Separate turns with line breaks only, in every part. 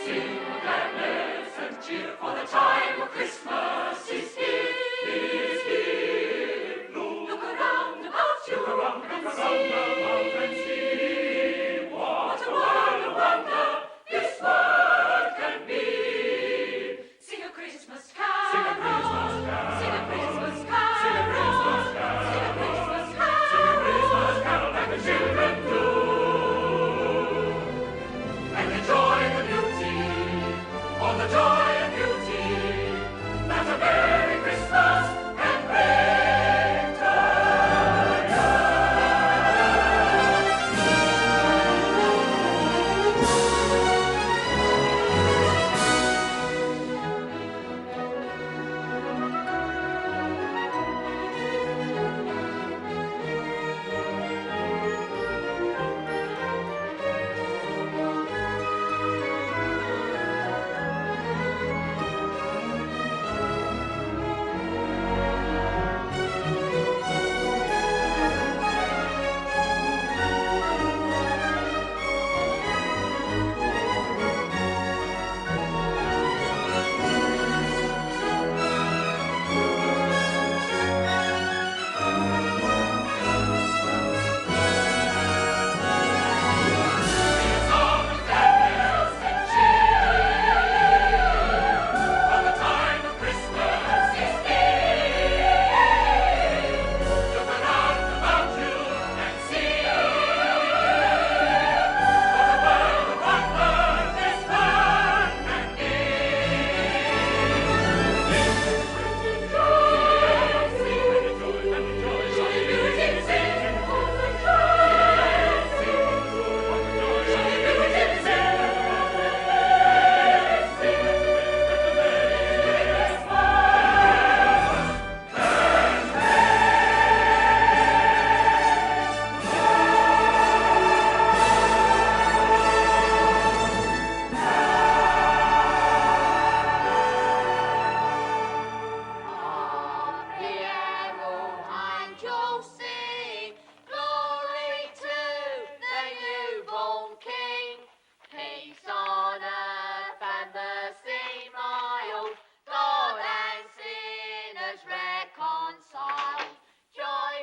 sing of gladness and cheer, for the time of Christmas is here, is here. Look around about you and see what a world of wonder this world can be. Sing a Christmas carol, sing a Christmas carol, sing a Christmas carol, sing a Christmas carol, sing a Christmas carol, sing a Christmas carol like the children do. And the joy and beauty, all the joy and beauty that a Merry Christmas can bring to you.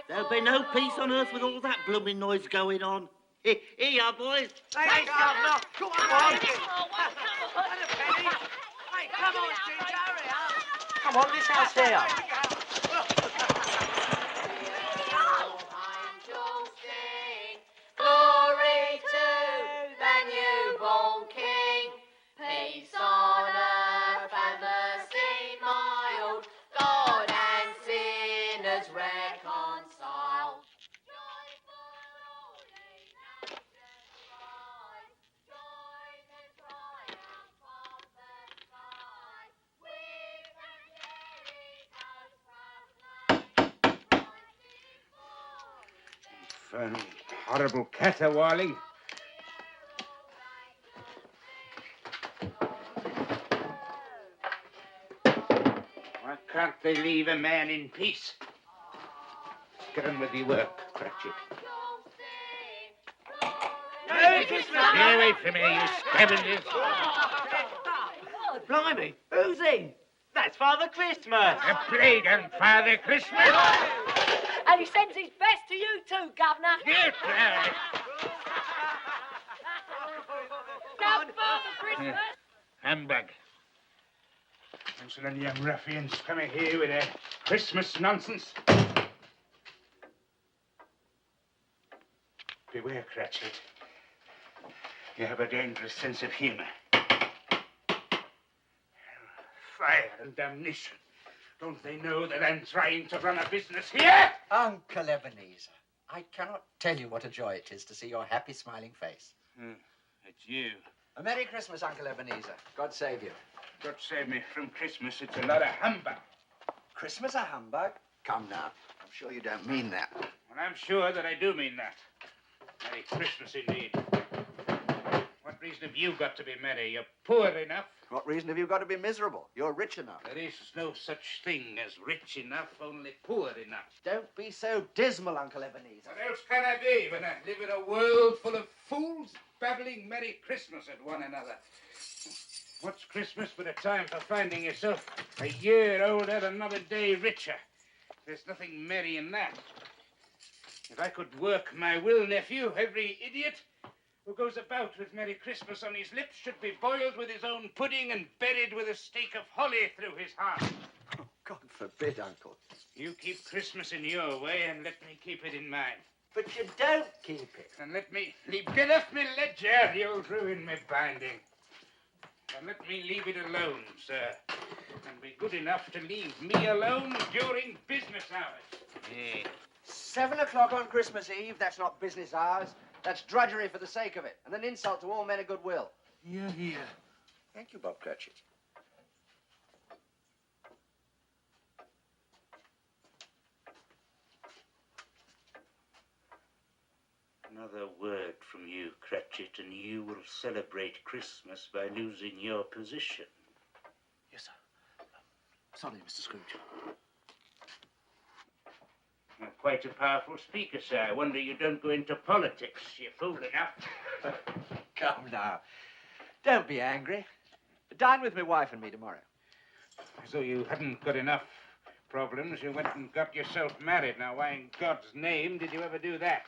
There'll be no peace on earth with all that blooming noise going on. Here you are, boys.
Hey, Governor. Come on. Hey, come on, Ginger, hurry up. Come on, this house here.
Glory to the newborn King. Peace on earth and mercy mild. God and sinners reconciled. Joy for all nations rise. Join the triumph of the sky. With the Jericho's proclaim.
Infernal, horrible caterwauling. Why can't they leave a man in peace? Get on with your work, Cratchit. Stay away from me, you scavengers.
Blimey, who's he? That's Father Christmas.
A plague on Father Christmas.
And he sends his best to you too, Governor.
Get out.
Now, Father Christmas.
Humbug. Bunch of them young ruffians coming here with their Christmas nonsense. Beware, Cratchit. You have a dangerous sense of humor. Fire and damnation. Don't they know that I'm trying to run a business here?
Uncle Ebenezer, I cannot tell you what a joy it is to see your happy, smiling face.
It's you.
A Merry Christmas, Uncle Ebenezer. God save you.
God save me from Christmas. It's a lot of humbug.
Christmas a humbug? Come now. I'm sure you don't mean that.
And I'm sure that I do mean that. Merry Christmas indeed. What reason have you got to be merry? You're poor enough.
What reason have you got to be miserable? You're rich enough.
There is no such thing as rich enough, only poor enough.
Don't be so dismal, Uncle Ebenezer.
What else can I be when I live in a world full of fools babbling Merry Christmas at one another? What's Christmas but a time for finding yourself a year older, another day richer? There's nothing merry in that. If I could work my will, nephew, every idiot who goes about with Merry Christmas on his lips should be boiled with his own pudding and buried with a stake of holly through his heart.
Oh, God forbid, Uncle.
You keep Christmas in your way and let me keep it in mine.
But you don't keep it.
And let me get off me ledger, you'll ruin me binding. And let me leave it alone, sir. And be good enough to leave me alone during business hours.
Yeah.
7 o'clock on Christmas Eve, that's not business hours. That's drudgery for the sake of it, and an insult to all men of goodwill.
Yeah, yeah.
Thank you, Bob Cratchit.
Another word from you, Cratchit, and you will celebrate Christmas by losing your position.
Yes, sir. Sorry, Mr. Scrooge.
You're quite a powerful speaker, sir. I wonder you don't go into politics. You're fool enough.
Come now. Don't be angry. Dine with my wife and me tomorrow.
So you hadn't got enough problems. You went and got yourself married. Now, why in God's name did you ever do that?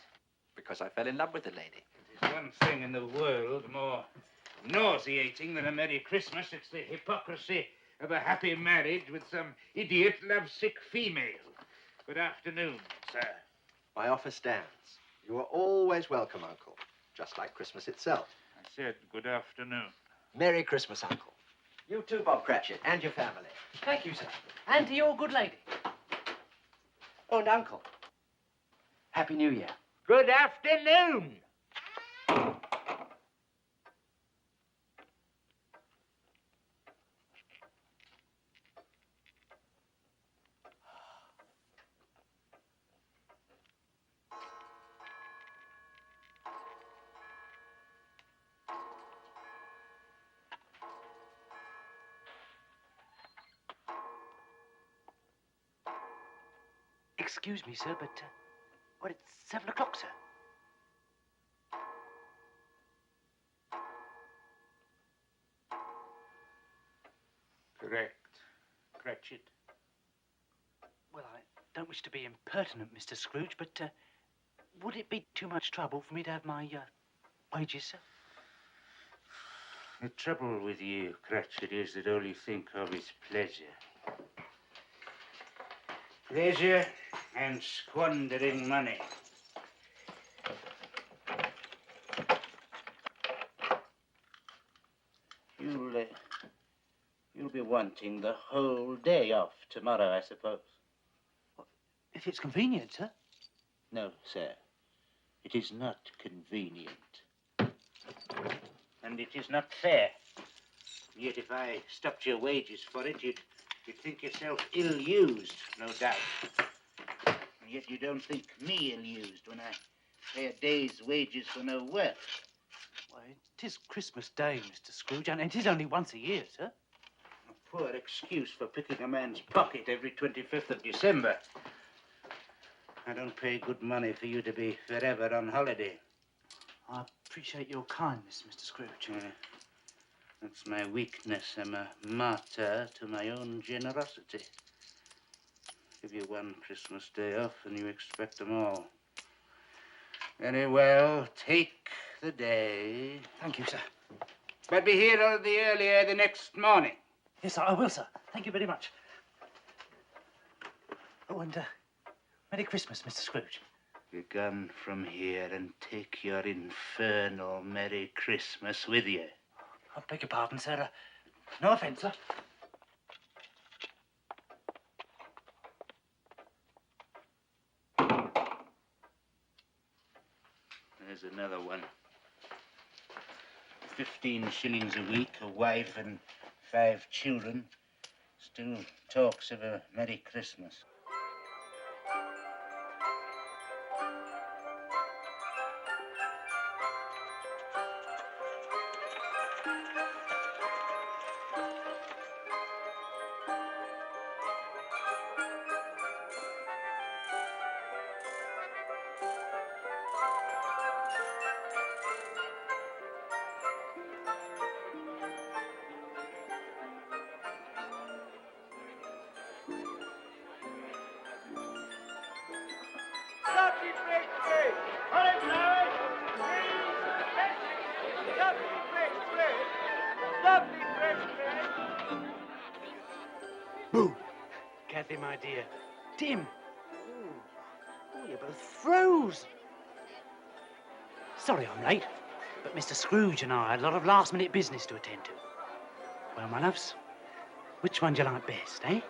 Because I fell in love with the lady.
There's one thing in the world more nauseating than a Merry Christmas. It's the hypocrisy of a happy marriage with some idiot lovesick female. Good afternoon, sir.
My offer stands. You are always welcome, Uncle. Just like Christmas itself.
I said good afternoon.
Merry Christmas, Uncle. You too, Bob Cratchit, and your family.
Thank you, sir. And to your good lady.
Oh, and Uncle. Happy New Year.
Good afternoon.
Excuse me, sir, but, well, it's 7 o'clock, sir.
Correct. Cratchit.
Well, I don't wish to be impertinent, Mr. Scrooge, but, would it be too much trouble for me to have my, wages, sir?
The trouble with you, Cratchit, is that all you think of is pleasure. Pleasure and squandering money. You'll be wanting the whole day off tomorrow, I suppose.
If it's convenient, sir.
No, sir. It is not convenient. And it is not fair. Yet if I stopped your wages for it, you'd think yourself ill-used, no doubt. And yet you don't think me ill-used when I pay a day's wages for no work.
Why, it is Christmas Day, Mr. Scrooge, and it is only once a year, sir.
A poor excuse for picking a man's pocket every 25th of December. I don't pay good money for you to be forever on holiday.
I appreciate your kindness, Mr. Scrooge.
That's my weakness. I'm a martyr to my own generosity. Give you one Christmas day off and you expect them all. Very well, take the day.
Thank you, sir.
But be here all the earlier the next morning.
Yes, sir, I will, sir. Thank you very much. Oh, and, Merry Christmas, Mr. Scrooge.
Begone from here and take your infernal Merry Christmas with you.
I beg your pardon, sir. No offence, sir.
There's another one. 15 shillings a week, a wife and 5 children. Still talks of a Merry Christmas.
lovely fresh bread. Cauliflower, cheese, dressing. Lovely fresh bread. Lovely fresh bread.
Boo! Kathy, my dear. Tim. Oh, you both froze. Sorry I'm late, but Mr. Scrooge and I had a lot of last-minute business to attend to. Well, my loves, which one do you like best, eh?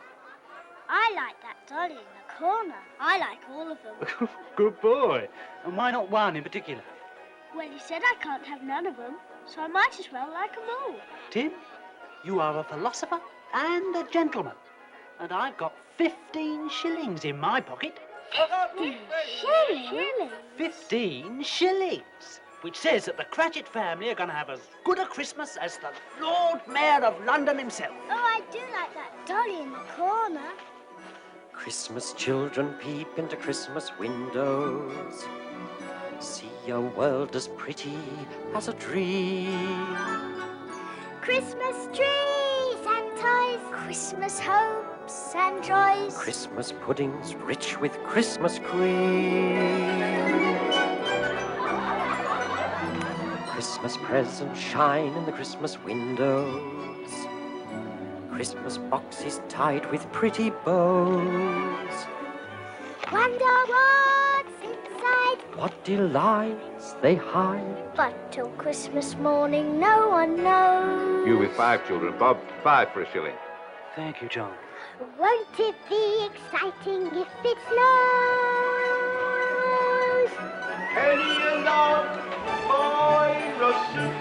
I like that dolly in the corner. I like all of them.
Good boy. And why not one in particular?
Well, you said I can't have none of them, so I might as well like them all.
Tim, you are a philosopher and a gentleman. And I've got 15 shillings in my pocket.
15 shillings?
15 shillings! Which says that the Cratchit family are going to have as good a Christmas as the Lord Mayor of London himself.
Oh, I do like that dolly in the corner.
Christmas children peep into Christmas windows. See a world as pretty as a dream.
Christmas trees and toys, Christmas hopes and joys.
Christmas puddings rich with Christmas cream. Christmas presents shine in the Christmas windows. Christmas boxes tied with pretty bows.
Wonder what's inside,
What delights they hide.
but till Christmas morning no one knows.
You with 5 children, Bob. 5 for a shilling.
Thank you, John.
Won't it be exciting if it snows?
Penny along, boy, Russell.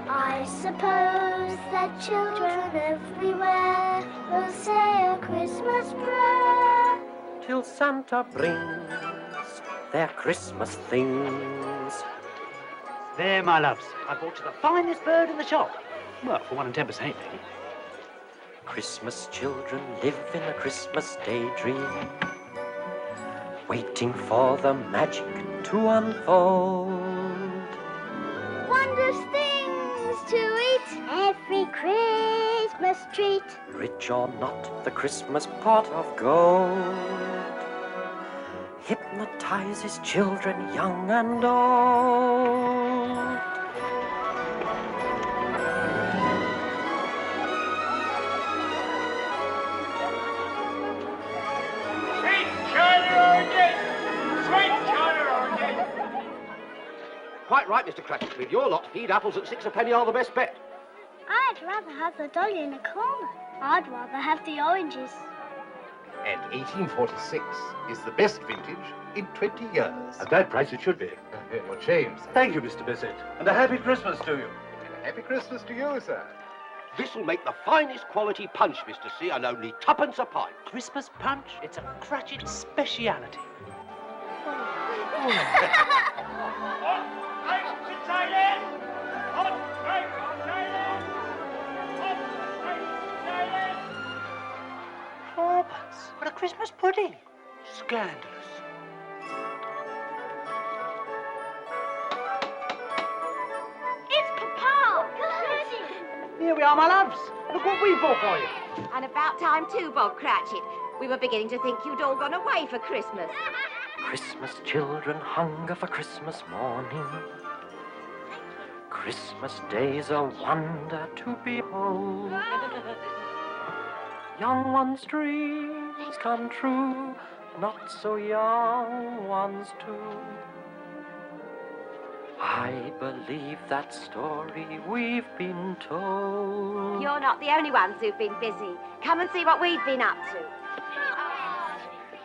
I suppose that children everywhere will say a Christmas prayer.
Till Santa brings their Christmas things.
There, my loves. I bought you the finest bird in the shop. Well, for 1 and 10%, maybe.
Christmas children live in a Christmas daydream, waiting for the magic to unfold.
Wondrous things to eat, every Christmas treat.
Rich or not, the Christmas pot of gold hypnotizes children young and old.
Sweet China Orchid! Sweet China Orchid!
Quite right, Mr. Cratchit. With your lot, feed apples at 6 a penny are the best bet.
I'd rather have the dolly in the corner. I'd rather have the oranges.
And 1846 is the best vintage in 20 years.
At that price it should be.
Well, James.
Thank you, Mr. Bissett. And a happy Christmas to you.
And a happy Christmas to you, sir.
This'll make the finest quality punch, Mr. C, and only 2p a pint.
Christmas punch, it's a Cratchit speciality. Fourpence for a Christmas pudding. Scandalous.
It's Papa!
Here we are, my loves. Look what we bought for you.
And about time too, Bob Cratchit. We were beginning to think you'd all gone away for Christmas.
Christmas children hunger for Christmas morning. Christmas day's a wonder to behold. Young ones' dreams come true, not so young ones too. I believe that story we've been told.
You're not the only ones who've been busy. Come and see what we've been up to.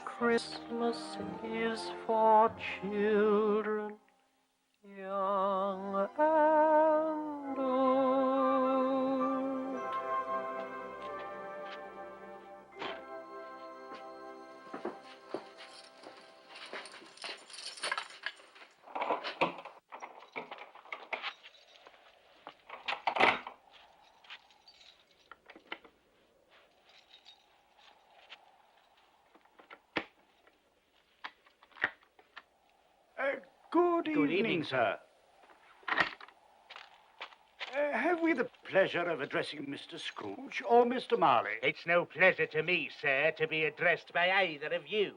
Christmas is for children, young and old.
Good
Good evening, sir.
Have we the
pleasure of addressing Mr. Scrooge or Mr. Marley.
It's no pleasure to me, sir, to be addressed by either of you.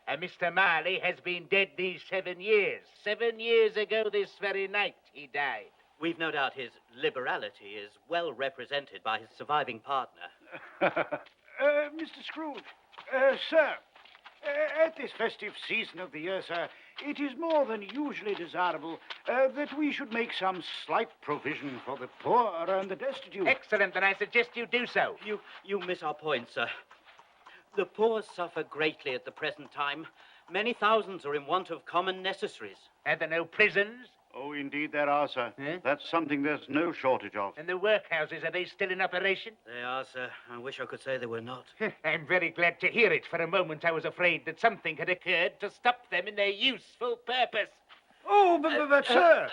Mr. Marley has been dead these 7 years. 7 years ago this very night he died.
We've no doubt his liberality is well represented by his surviving partner.
Mr. Scrooge, sir, at this festive season of the year, sir, it is more than usually desirable that we should make some slight provision for the poor and the destitute.
Excellent, then I suggest you do so.
You miss our point, sir. The poor suffer greatly at the present time. Many thousands are in want of common necessaries.
Are there no prisons?
Oh, indeed there are, sir. That's something there's no shortage of.
And the workhouses, are they still in operation?
They are, sir. I wish I could say they were not.
I'm very glad to hear it. For a moment I was afraid that something had occurred to stop them in their useful purpose.
Oh, but sir,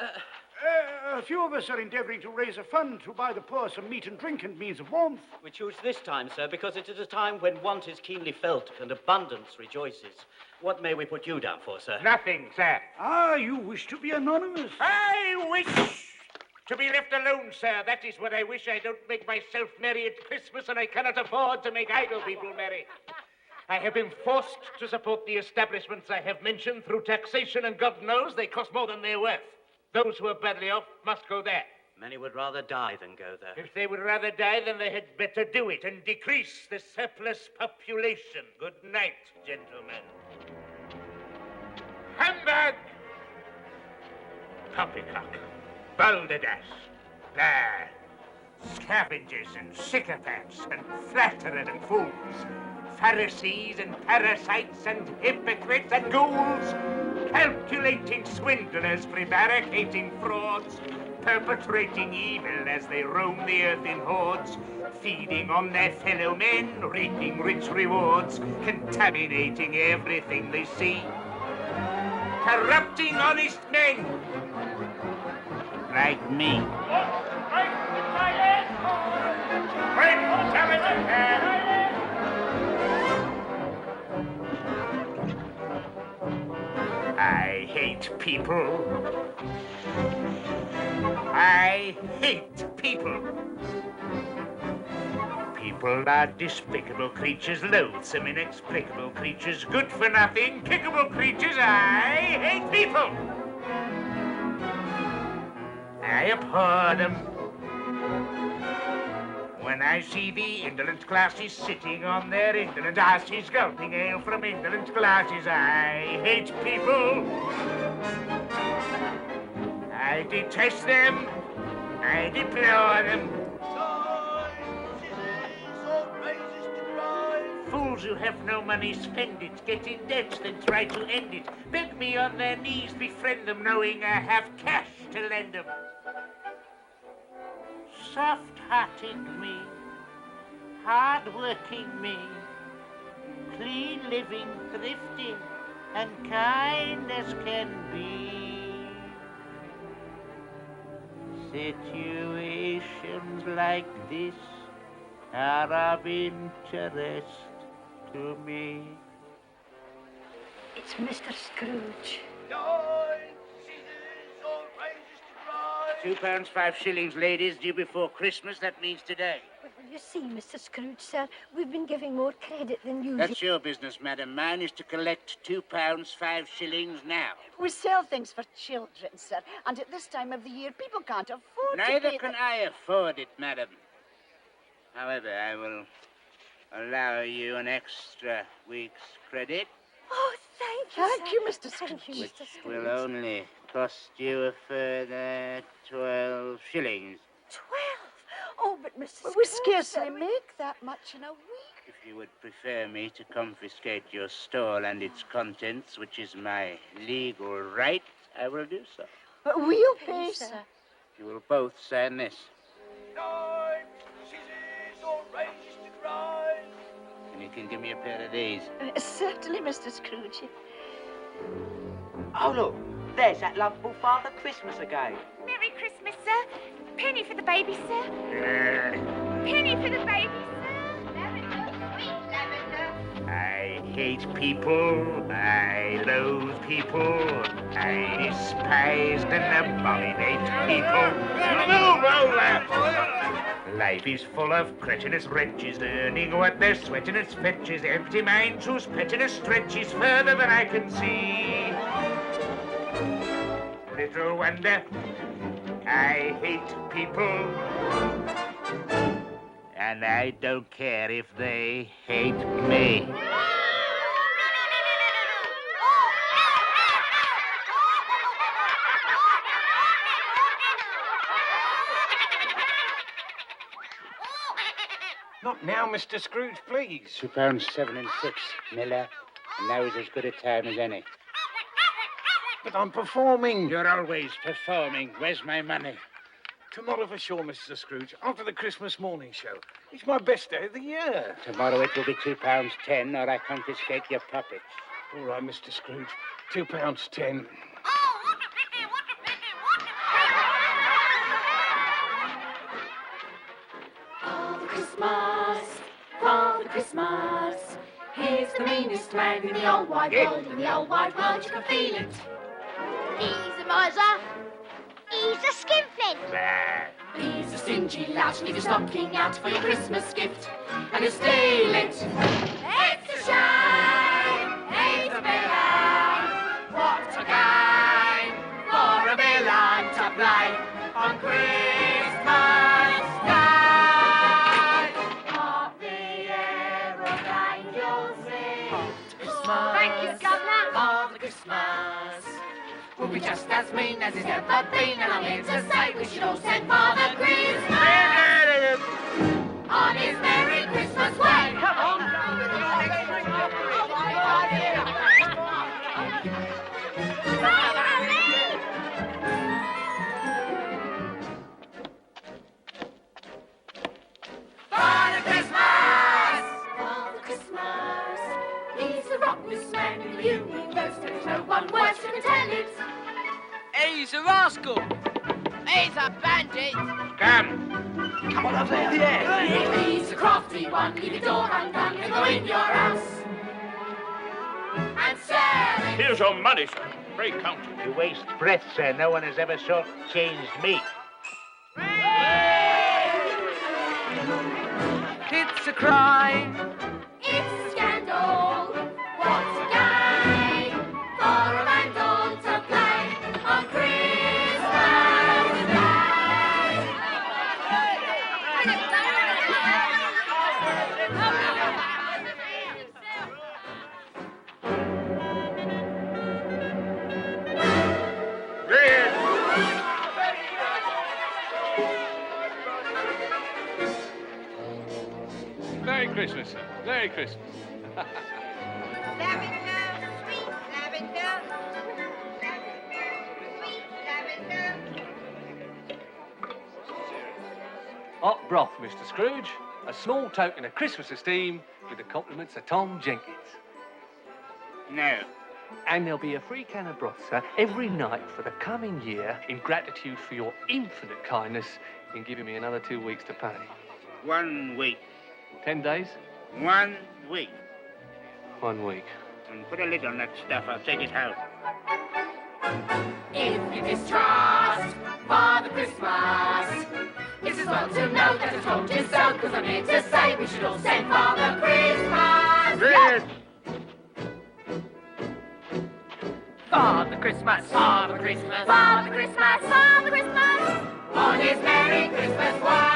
a few of us are endeavouring to raise a fund to buy the poor some meat and drink and means of warmth.
We choose this time, sir, because it is a time when want is keenly felt and abundance rejoices. What may we put you down for, sir?
Nothing, sir.
Ah, you wish to be anonymous.
I wish to be left alone, sir. That is what I wish. I don't make myself merry at Christmas, and I cannot afford to make idle people merry. I have been forced to support the establishments I have mentioned through taxation, and God knows they cost more than they're worth. Those who are badly off must go there.
Many would rather die than go there.
If they would rather die, then they had better do it and decrease the surplus population. Good night, gentlemen. Humbug! Poppycock, balderdash, blah, scavengers and sycophants and flatterers and fools, Pharisees and parasites and hypocrites and ghouls, calculating swindlers, prevaricating frauds, perpetrating evil as they roam the earth in hordes, feeding on their fellow men, reaping rich rewards, contaminating everything they see, corrupting honest men like me. I hate people. I hate people. People are despicable creatures, loathsome, inexplicable creatures, good for nothing, kickable creatures. I hate people. I abhor them. When I see the indolent classes sitting on their indolent asses, gulping ale from indolent glasses, I hate people. I detest them. I deplore them. Fools who have no money spend it, get in debt, then try to end it. Beg me on their knees, befriend them, knowing I have cash to lend them. Soft-hearted me, hard-working me, clean-living, thrifty, and kind as can be. Situations like this are of interest to me.
It's Mr. Scrooge.
£2, 5 shillings, ladies, due before Christmas. That means today.
Well, you see, Mr. Scrooge, sir, we've been giving more credit than usual.
That's your business, madam. Mine is to collect £2, 5 shillings now.
We sell things for children, sir, and at this time of the year, people can't afford to
Neither
pay
can I afford it, madam. However, I will allow you an extra week's credit.
Oh, thank you,
Thank you, Mr. Scrooge.
Thank you, Mr. Scrooge.
Will only cost you a further 12 shillings.
12? Oh, but Mr.
Well, we
Scrooge,
scarcely
sir,
make that much in a week.
If you would prefer me to confiscate your stall and its contents, which is my legal right, I will do so.
But we'll
Thank
pay,
you,
sir.
You will both sign this. And you can give me a pair of these.
Certainly, Mr. Scrooge.
Oh, look, there's that lovable Father Christmas again.
Merry Christmas, sir. Penny for the baby, sir. Penny for the baby, sir. Lavender, sweet lavender.
I hate people. I loathe people. I despise and abominate people. Move over! Life is full of cretinous wretches, earning what they're sweating as fetches, empty minds whose pettiness stretches further than I can see. Little wonder I hate people, and I don't care if they hate me.
Not now, Mr. Scrooge, please.
£2 7 and 6, Miller. And now is as good a time as any.
But I'm performing.
You're always performing. Where's my money?
Tomorrow for sure, Mr. Scrooge, after the Christmas morning show. It's my best day of the year.
Tomorrow it will be £2 10, or I confiscate your puppets.
All right, Mr. Scrooge. £2 10.
Father Christmas, he's the meanest man in the whole wide world. In the whole wide world, you can feel it.
He's a miser. He's a skinflint.
He's a stingy lout, leave your stocking out for your Christmas gift, and he'll steal it. It's a shame, he's a villain. What a game for a villain to play on Christmas Day. Hark the aeroplane you'll see.
Thank you, Governor.
Father Christmas will be just as mean as he's ever been, and I'm here to say we should all send Father Christmas on his Merry Christmas way. Come on. Father Christmas! Father Christmas, he's the rockin'est man in the universe. There's no one worse who can tell it.
He's a rascal. He's a bandit.
Come
on up there.
Yeah.
He's a crafty one. Leave your door undone and go in your house and sell it.
Here's your money, sir. Pray count it. You waste breath, sir. No one has ever short-changed me.
It's a crime.
It's a scandal. What's a game for a vandal to play on Christmas Day?
Merry Christmas, sir. Merry Christmas.
Lavender, sweet lavender. Sweet lavender.
Hot broth, Mr. Scrooge. A small token of Christmas esteem with the compliments of Tom Jenkins.
No.
And there'll be a free can of broth, sir, every night for the coming year in gratitude for your infinite kindness in giving me another 2 weeks to pay.
1 week.
10 days?
1 week.
1 week.
And put a lid on that stuff. I'll take it home.
If you distrust Father Christmas, it's as well to know that I told you so, 'cause I'm here to say we should all send Father Christmas.
Yes.
Father Christmas, Father Christmas, Father Christmas, Father Christmas, on his Merry Christmas way.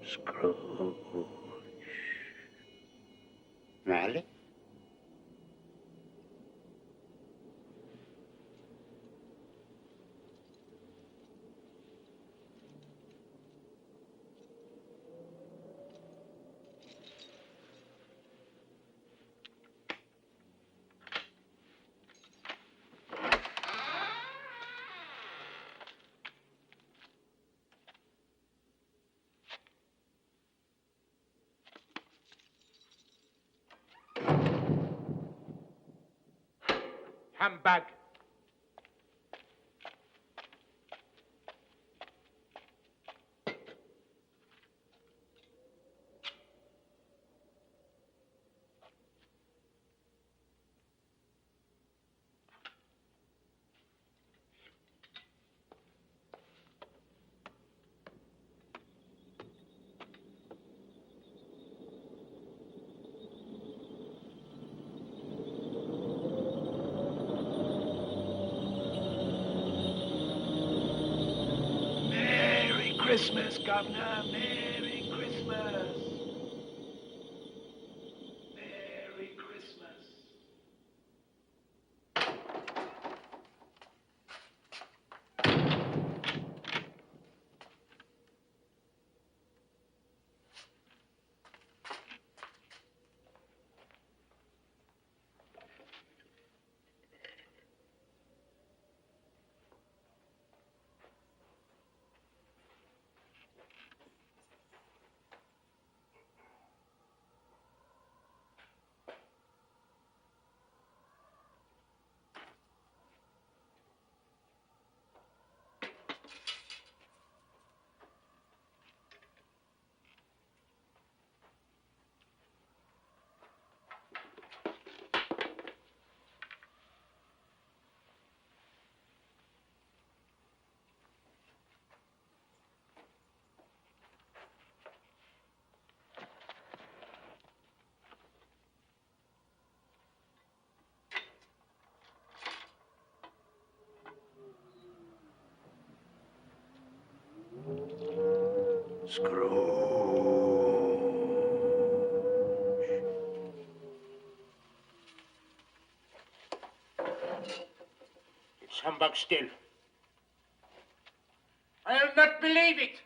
Scrooge. Riley?
humbug.
Merry Christmas, Governor. Merry Christmas. Merry Christmas.
It's humbug still. I'll not believe it.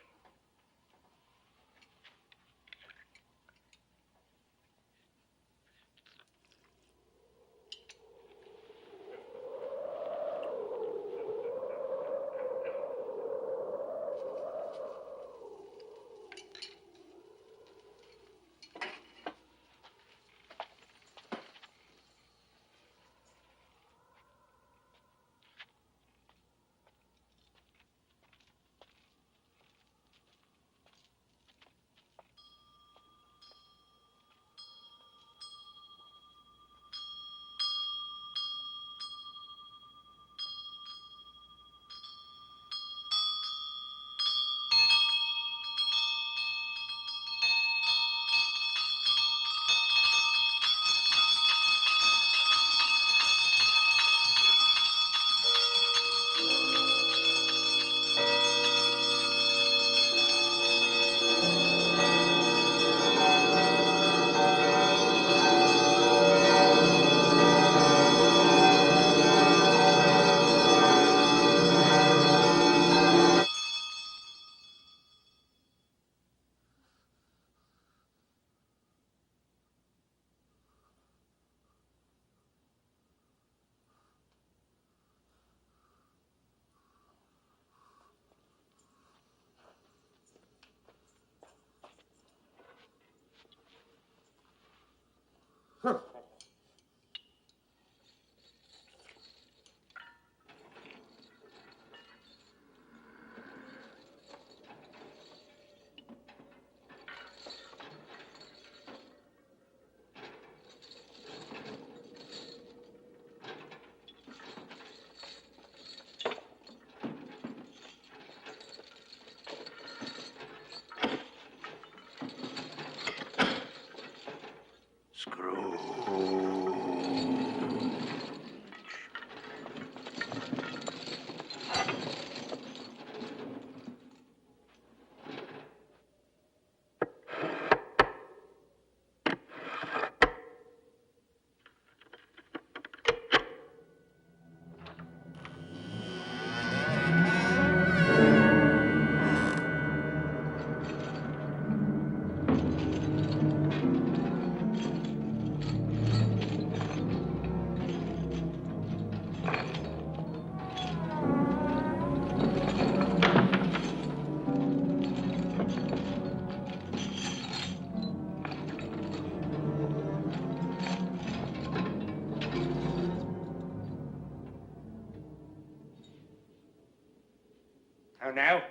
How now?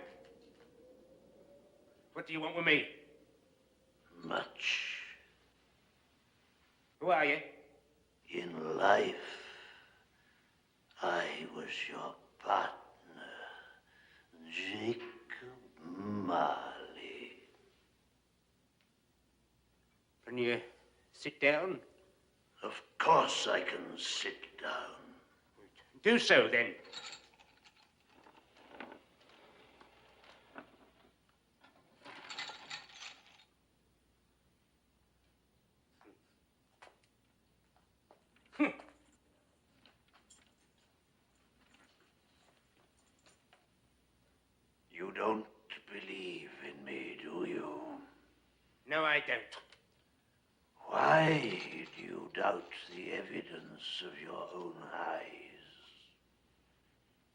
What do you want with me?
Much.
Who are you?
In life, I was your partner, Jacob Marley.
Can you sit down?
Of course I can sit down.
Do so, then.
You don't believe in me, do you?
No, I don't.
Why do you doubt the evidence of your own eyes?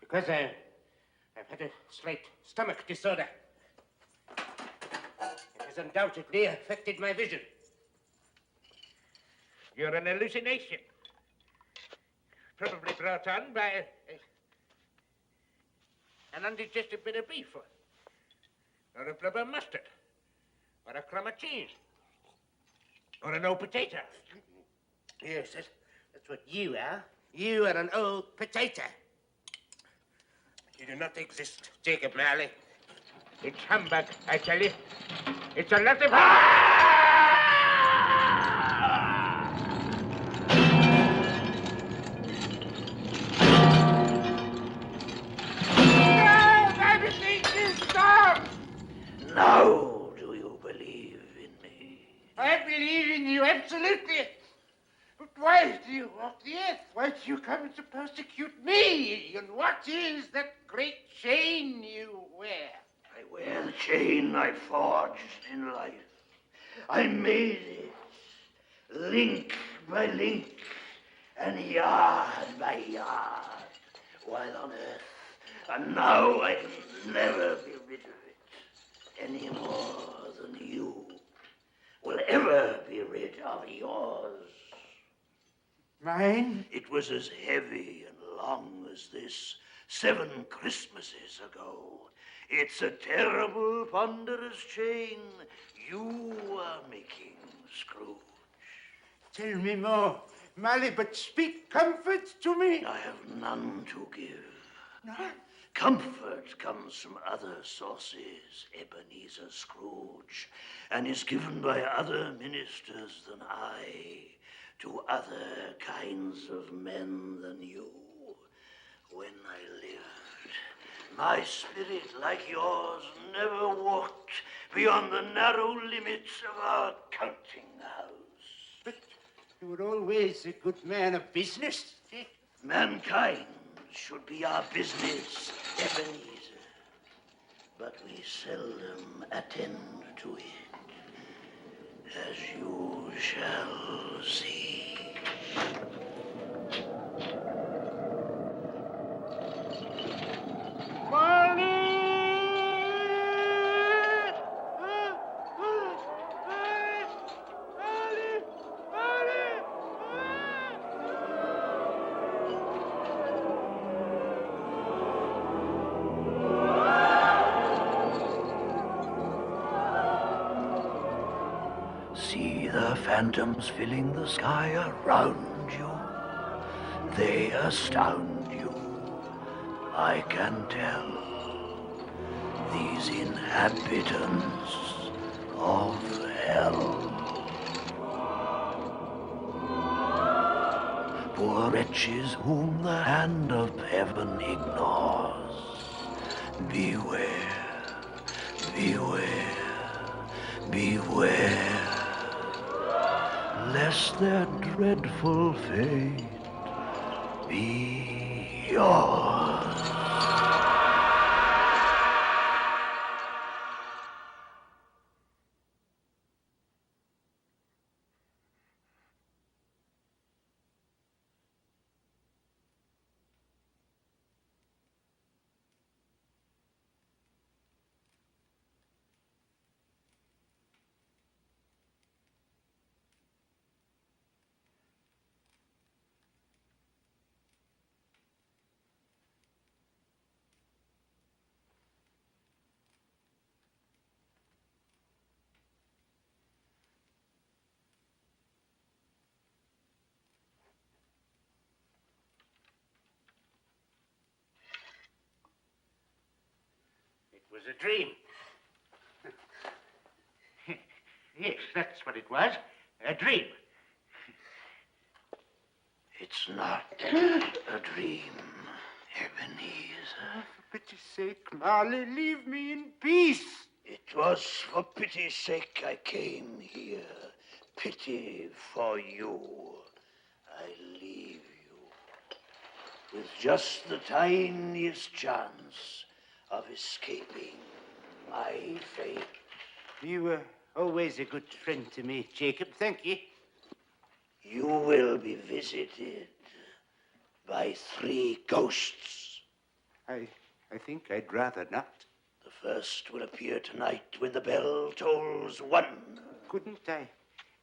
Because I've had a slight stomach disorder. It has undoubtedly affected my vision. You're an hallucination. Probably brought on by an undigested bit of beef, or a blubber mustard, or a crumb of cheese, or an old potato. Yes, that's what you are. You are an old potato. You do not exist, Jacob Marley. It's humbug, I tell you. It's a lot of...
Now do you believe in me?
I believe in you, absolutely. But why do you walk the earth? Why do you come to persecute me? And what is that great chain you wear?
I wear the chain I forged in life. I made it, link by link, and yard by yard, while on earth. And now I can never be rid of it, any more than you will ever be rid of yours.
Mine?
It was as heavy and long as this 7 Christmases ago. It's a terrible, ponderous chain you are making, Scrooge.
Tell me more, Marley, but speak comfort to me.
I have none to give.
No?
Comfort comes from other sources, Ebenezer Scrooge, and is given by other ministers than I to other kinds of men than you. When I lived, my spirit, like yours, never walked beyond the narrow limits of our counting house.
But you were always a good man of business.
Mankind should be our business, Ebenezer. But we seldom attend to it, as you shall see. See the phantoms filling the sky around you. They astound you. I can tell. These inhabitants of hell. Poor wretches whom the hand of heaven ignores. Beware, beware, beware, lest their dreadful fate be yours.
was a dream. Yes, that's what it was. A dream.
It's not a dream, Ebenezer.
For pity's sake, Marley, leave me in peace.
It was for pity's sake I came here. Pity for you. I leave you with just the tiniest chance of escaping my fate.
You were always a good friend to me, Jacob. Thank you.
You will be visited by 3 ghosts.
I think I'd rather not.
The first will appear tonight when the bell tolls 1.
Couldn't I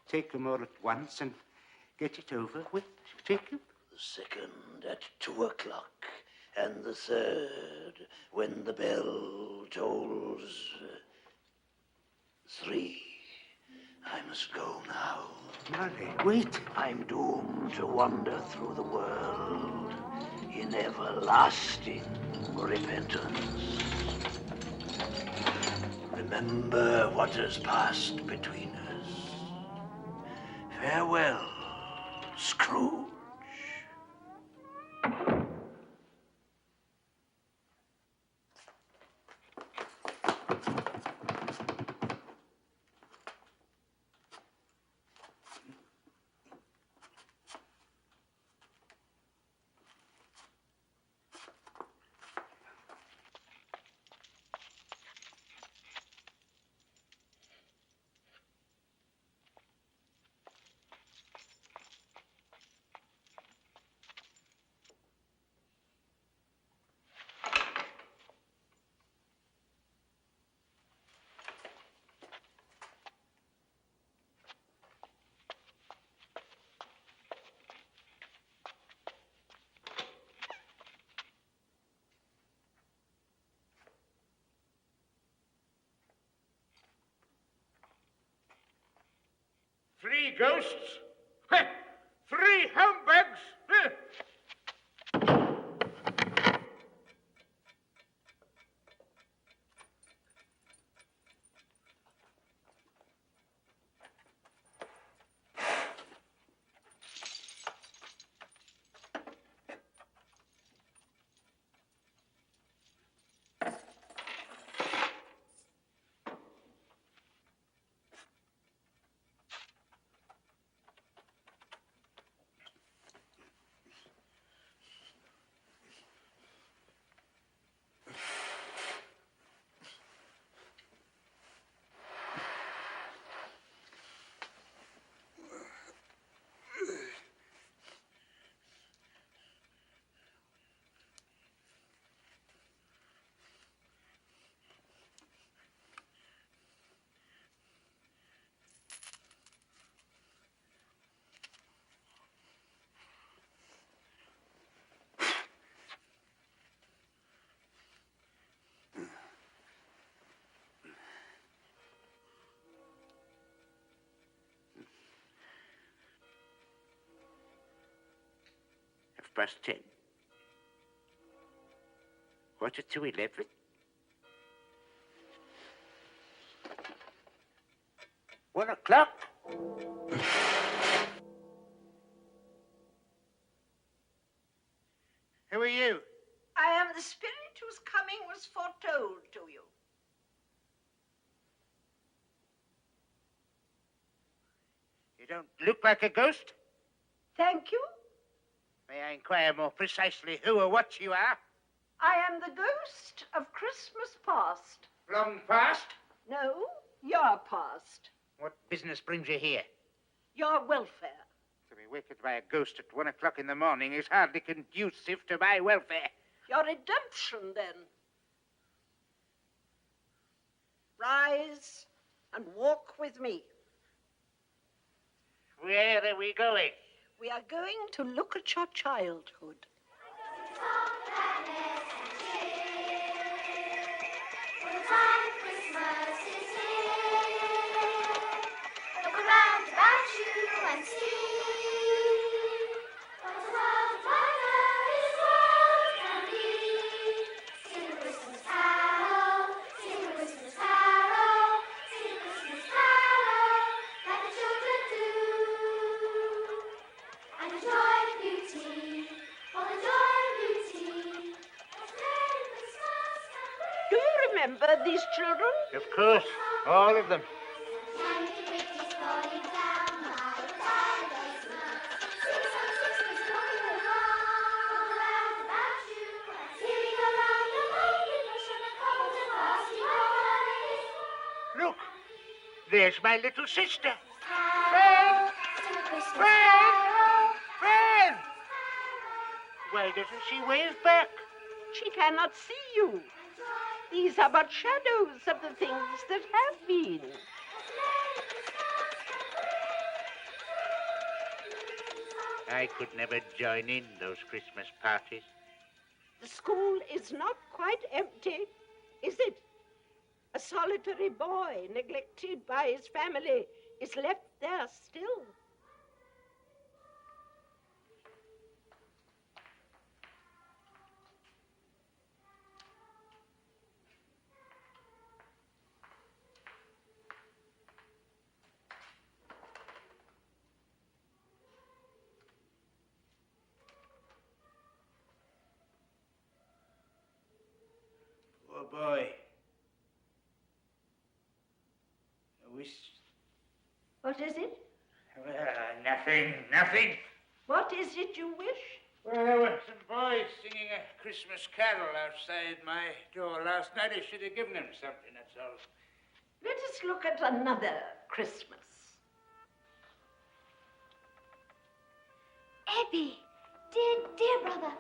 take them all at once and get it over with, Jacob?
The second at 2 o'clock, and the third when the bell tolls 3. I must go now.
Marley, wait.
I'm doomed to wander through the world in everlasting repentance. Remember what has passed between us. Farewell, Scrooge.
Three ghosts? 3 humbugs? Past 10. Quarter to 11. One o'clock. Who are you?
I am the spirit whose coming was foretold to you.
You don't look like a ghost.
Thank you.
May I inquire more precisely who or what you are?
I am the ghost of Christmas past.
Long past?
No, your past.
What business brings you here?
Your welfare.
To be wakened by a ghost at 1 o'clock in the morning is hardly conducive to my welfare.
Your redemption, then. Rise and walk with me.
Where are we going?
We are going to look at your childhood.
Sing a Christmas carol,
remember these children?
Of course, all of them. Look, there's my little sister. Fran! Fran! Fran! Why doesn't she wave back?
She cannot see you. These are but shadows of the things that have been.
I could never join in those Christmas parties.
The school is not quite empty, is it? A solitary boy, neglected by his family, is left there still.
Poor boy. I wish...
What is it?
Nothing.
What is it you wish?
Well, there were some boys singing a Christmas carol outside my door last night. I should have given them something, that's all.
Let us look at another Christmas.
Ebbie, dear brother,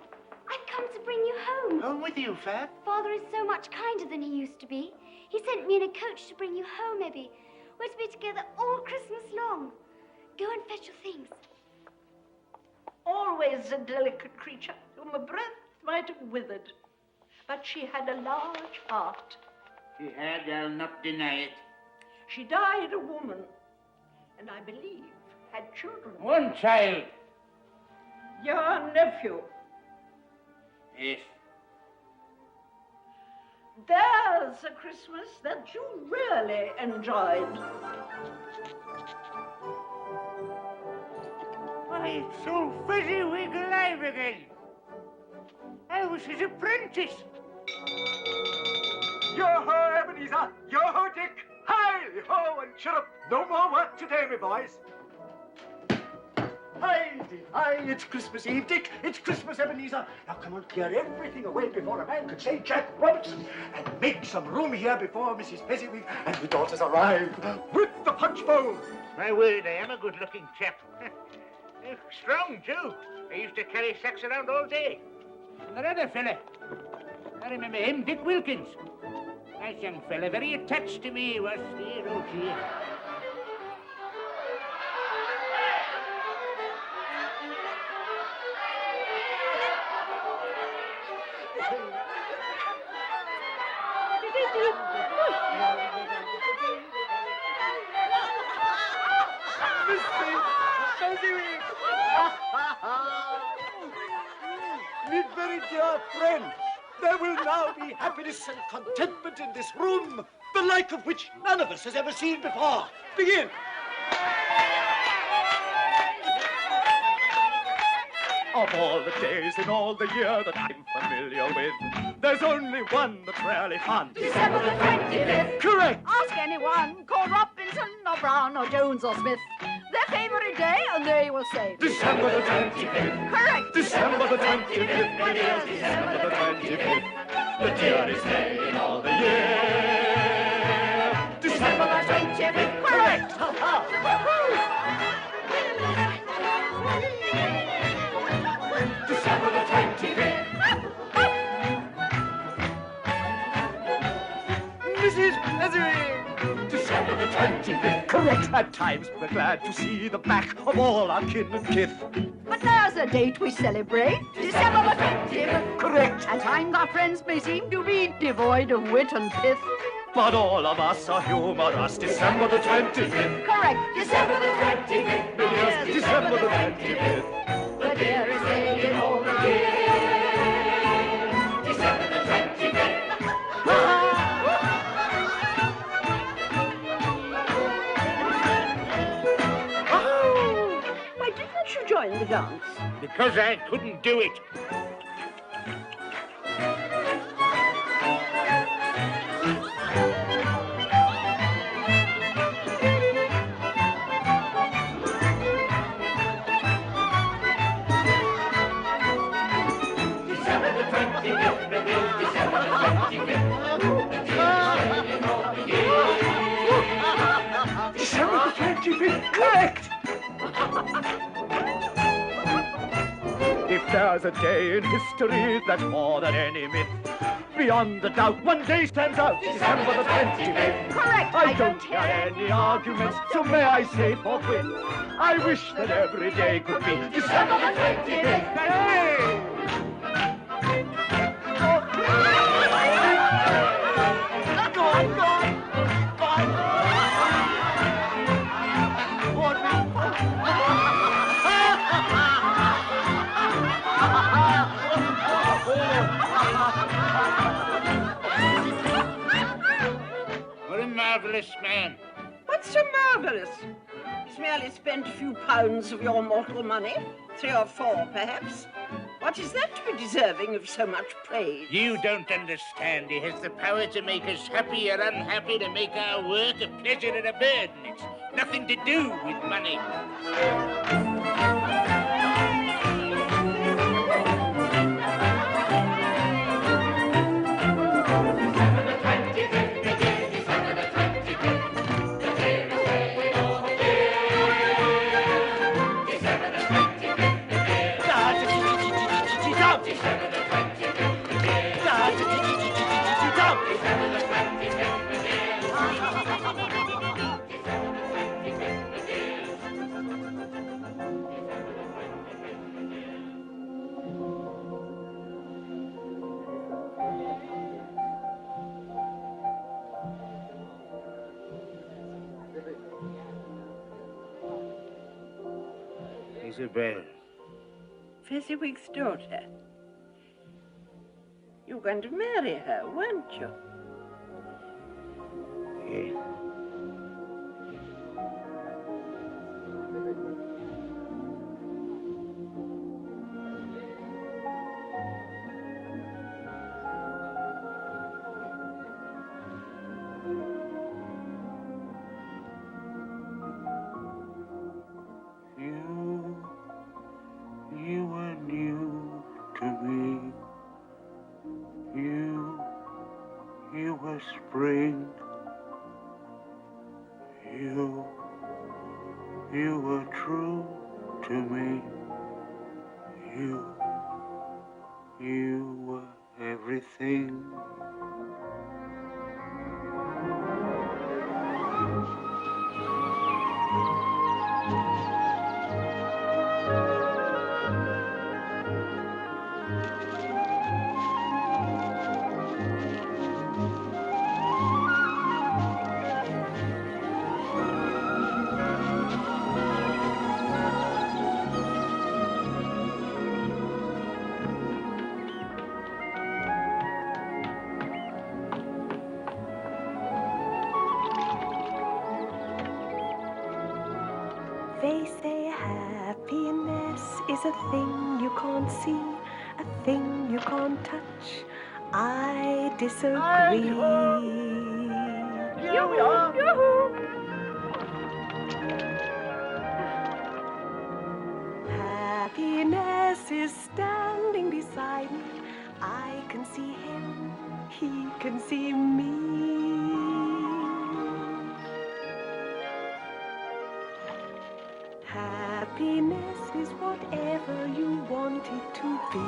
I've come to bring you home.
Home with you, Fab?
Father is so much kinder than he used to be. He sent me in a coach to bring you home, Ebbie. We're to be together all Christmas long. Go and fetch your things.
Always a delicate creature whom a breath might have withered. But she had a large heart.
She had, I'll not deny it.
She died a woman, and I believe had children.
One child.
Your nephew.
Yes.
There's a Christmas that you really enjoyed.
Why, it's so fezziwig alive again. I was his apprentice.
Yo-ho, Ebenezer! Yo-ho, Dick! Hi-ho, and chirrup! No more work today, my boys. Hi, it's Christmas Eve, Dick. It's Christmas, Ebenezer. Now, come on, clear everything away before a man could say Jack Robertson, and make some room here before Mrs. Fezziwig and the daughters arrive with the punch bowl.
My word, I am a good-looking chap. Strong, too. I used to carry sacks around all day. And that other fella, I remember him, Dick Wilkins. Nice young fella, very attached to me, he was. Dear, oh dear.
My very dear friend, there will now be happiness and contentment in this room, the like of which none of us has ever seen before. Begin. Of all the days in all the year that I'm familiar with, there's only one that's really fun.
December the 25th.
Correct.
Ask anyone, call Robinson or Brown or Jones or Smith. Their favorite day, and they will say
December the 25th.
Correct.
December the 25th. It is December the 25th. The dearest day in all the year. December the 25th. Correct. Ha ha. December the 25th. Mrs. Fezziwig. December the 25th. Correct. At times we're glad to see the back of all our kin and kith.
But there's a date we celebrate, December the 20th.
Correct.
At times our friends may seem to be devoid of wit and pith.
But all of us are humorous. December the 25th.
Correct.
December the 25th. Yes, December the 25th.
The dearest day in all the year.
December the 25th.
Why didn't you join the dance?
Because I couldn't do it.
Correct! If there's a day in history that's more than any myth, beyond the doubt, one day stands out, December the 25th.
Correct.
I don't hear any arguments, so may I say forthwith, I wish that every day could be December the 25th. Hey! Go on, go on. Go on.
What a marvellous man.
What's so marvellous? He's merely spent a few pounds of your mortal money. 3 or 4, perhaps. What is that to be deserving of so much praise?
You don't understand. He has the power to make us happy or unhappy, to make our work a pleasure and a burden. It's nothing to do with money. Isabel.
Fezziwig's daughter. You were going to marry her, weren't you?
Yes. You were new to me. You were spring. You were true to me. You were everything.
They say happiness is a thing you can't see, a thing you can't touch. I disagree.
Here we are.
Happiness is standing beside me. I can see him, he can see me. Happiness is whatever you want it to be.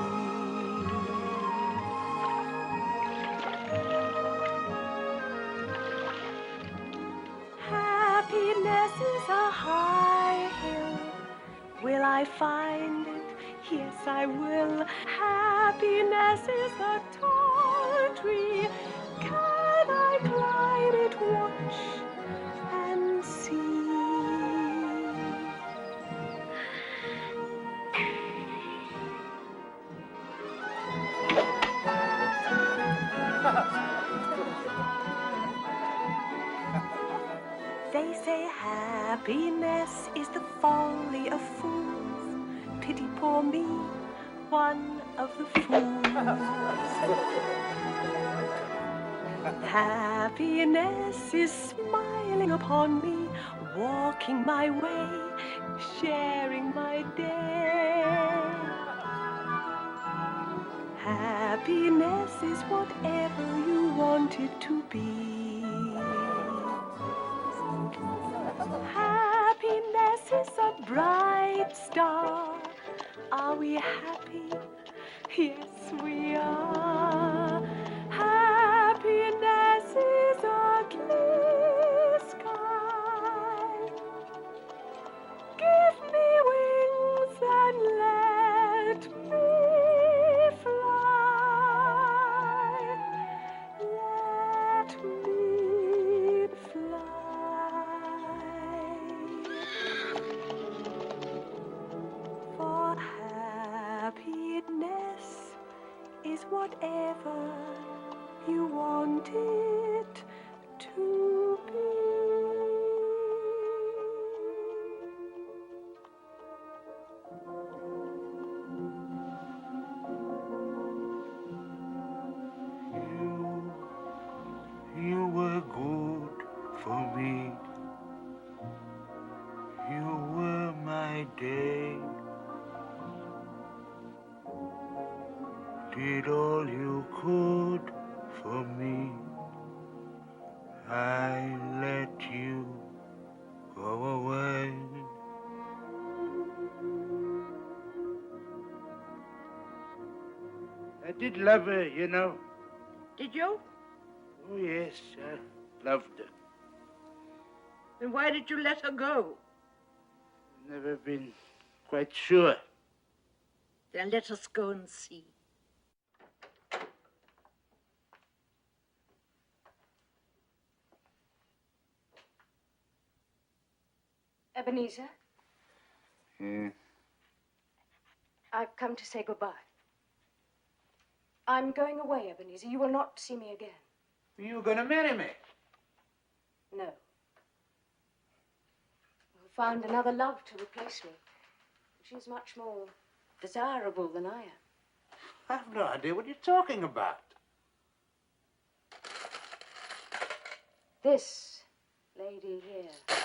Happiness is a high hill. Will I find it? Yes, I will. Happiness is a tall tree. Can I climb it? Watch and see. They say happiness is the folly of fools. Pity poor me, one of the fools. Happiness is smiling upon me, walking my way, sharing my day. Happiness is whatever you want it to be. Happiness happy. Yes, we are. Happiness is a clear sky. Give me wings and let me fly. Let me fly. For happiness is whatever you want it to be.
You were good for me. You were my day. Did all you could for me. I let you go away. I did love her, you know.
Did you?
Oh, yes, I loved her.
Then why did you let her go?
Never been quite sure.
Then let us go and see.
Ebenezer,
Yeah.
I've come to say goodbye. I'm going away, Ebenezer. You will not see me again.
You were going to marry me?
No. You'll find another love to replace me. She's much more desirable than I am.
I've no idea what you're talking about.
This lady here.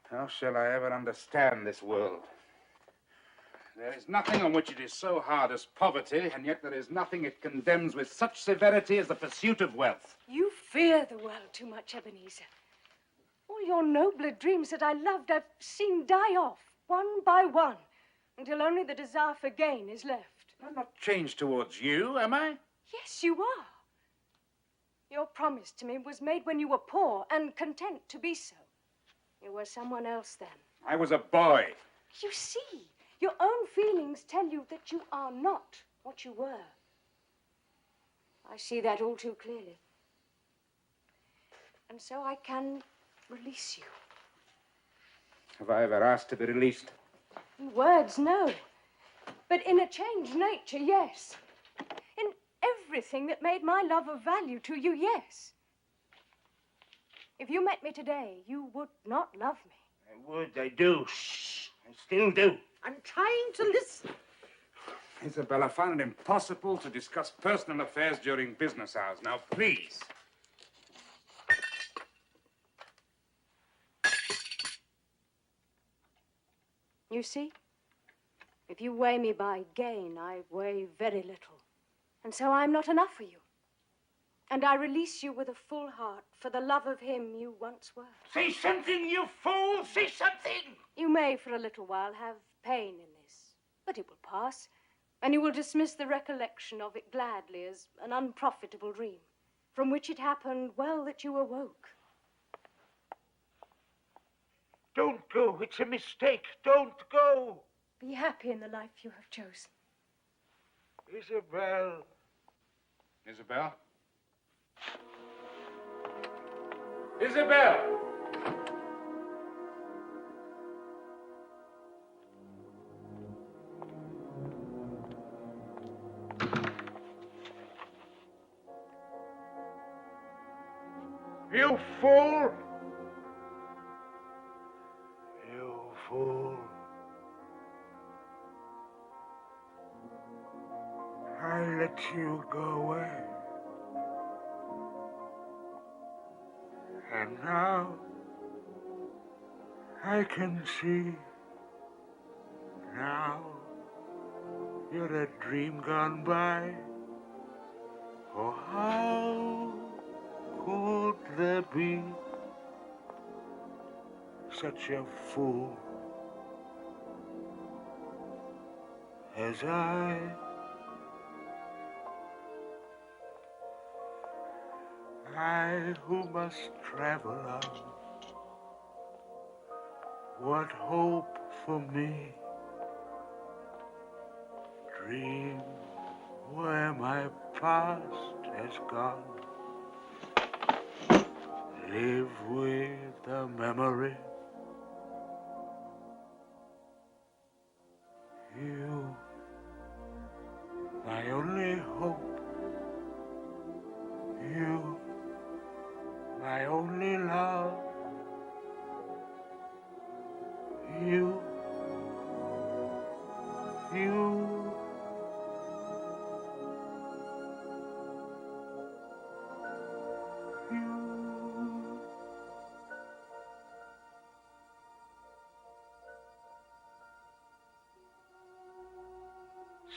How shall I ever understand this world? There is nothing on which it is so hard as poverty, and yet there is nothing it condemns with such severity as the pursuit of wealth.
You fear the world too much, Ebenezer. All your nobler dreams that I loved, I've seen die off, one by one, until only the desire for gain is left.
I'm not changed towards you, am I?
Yes, you are. Your promise to me was made when you were poor and content to be so. You were someone else then.
I was a boy.
You see, your own feelings tell you that you are not what you were. I see that all too clearly. And so I can release you.
Have I ever asked to be released?
In words, no. But in a changed nature, yes. In everything that made my love of value to you, yes. If you met me today, you would not love me.
I would, I do. Shh, I still do.
I'm trying to listen.
Isabel, I found it impossible to discuss personal affairs during business hours. Now, please.
You see, if you weigh me by gain, I weigh very little. And so I'm not enough for you. And I release you with a full heart for the love of him you once were.
Say something, you fool! Say something!
You may, for a little while, have pain in this, but it will pass, and you will dismiss the recollection of it gladly as an unprofitable dream, from which it happened well that you awoke.
Don't go. It's a mistake. Don't go.
Be happy in the life you have chosen.
Isabel. Isabel? Isabel! You fool! You fool. I let you go away. And now I can see. Now you're a dream gone by. Oh, how could there be such a fool
as I who must travel on, what hope for me? Dream where my past has gone, live with the memory. You, my only hope. You, my only love. You.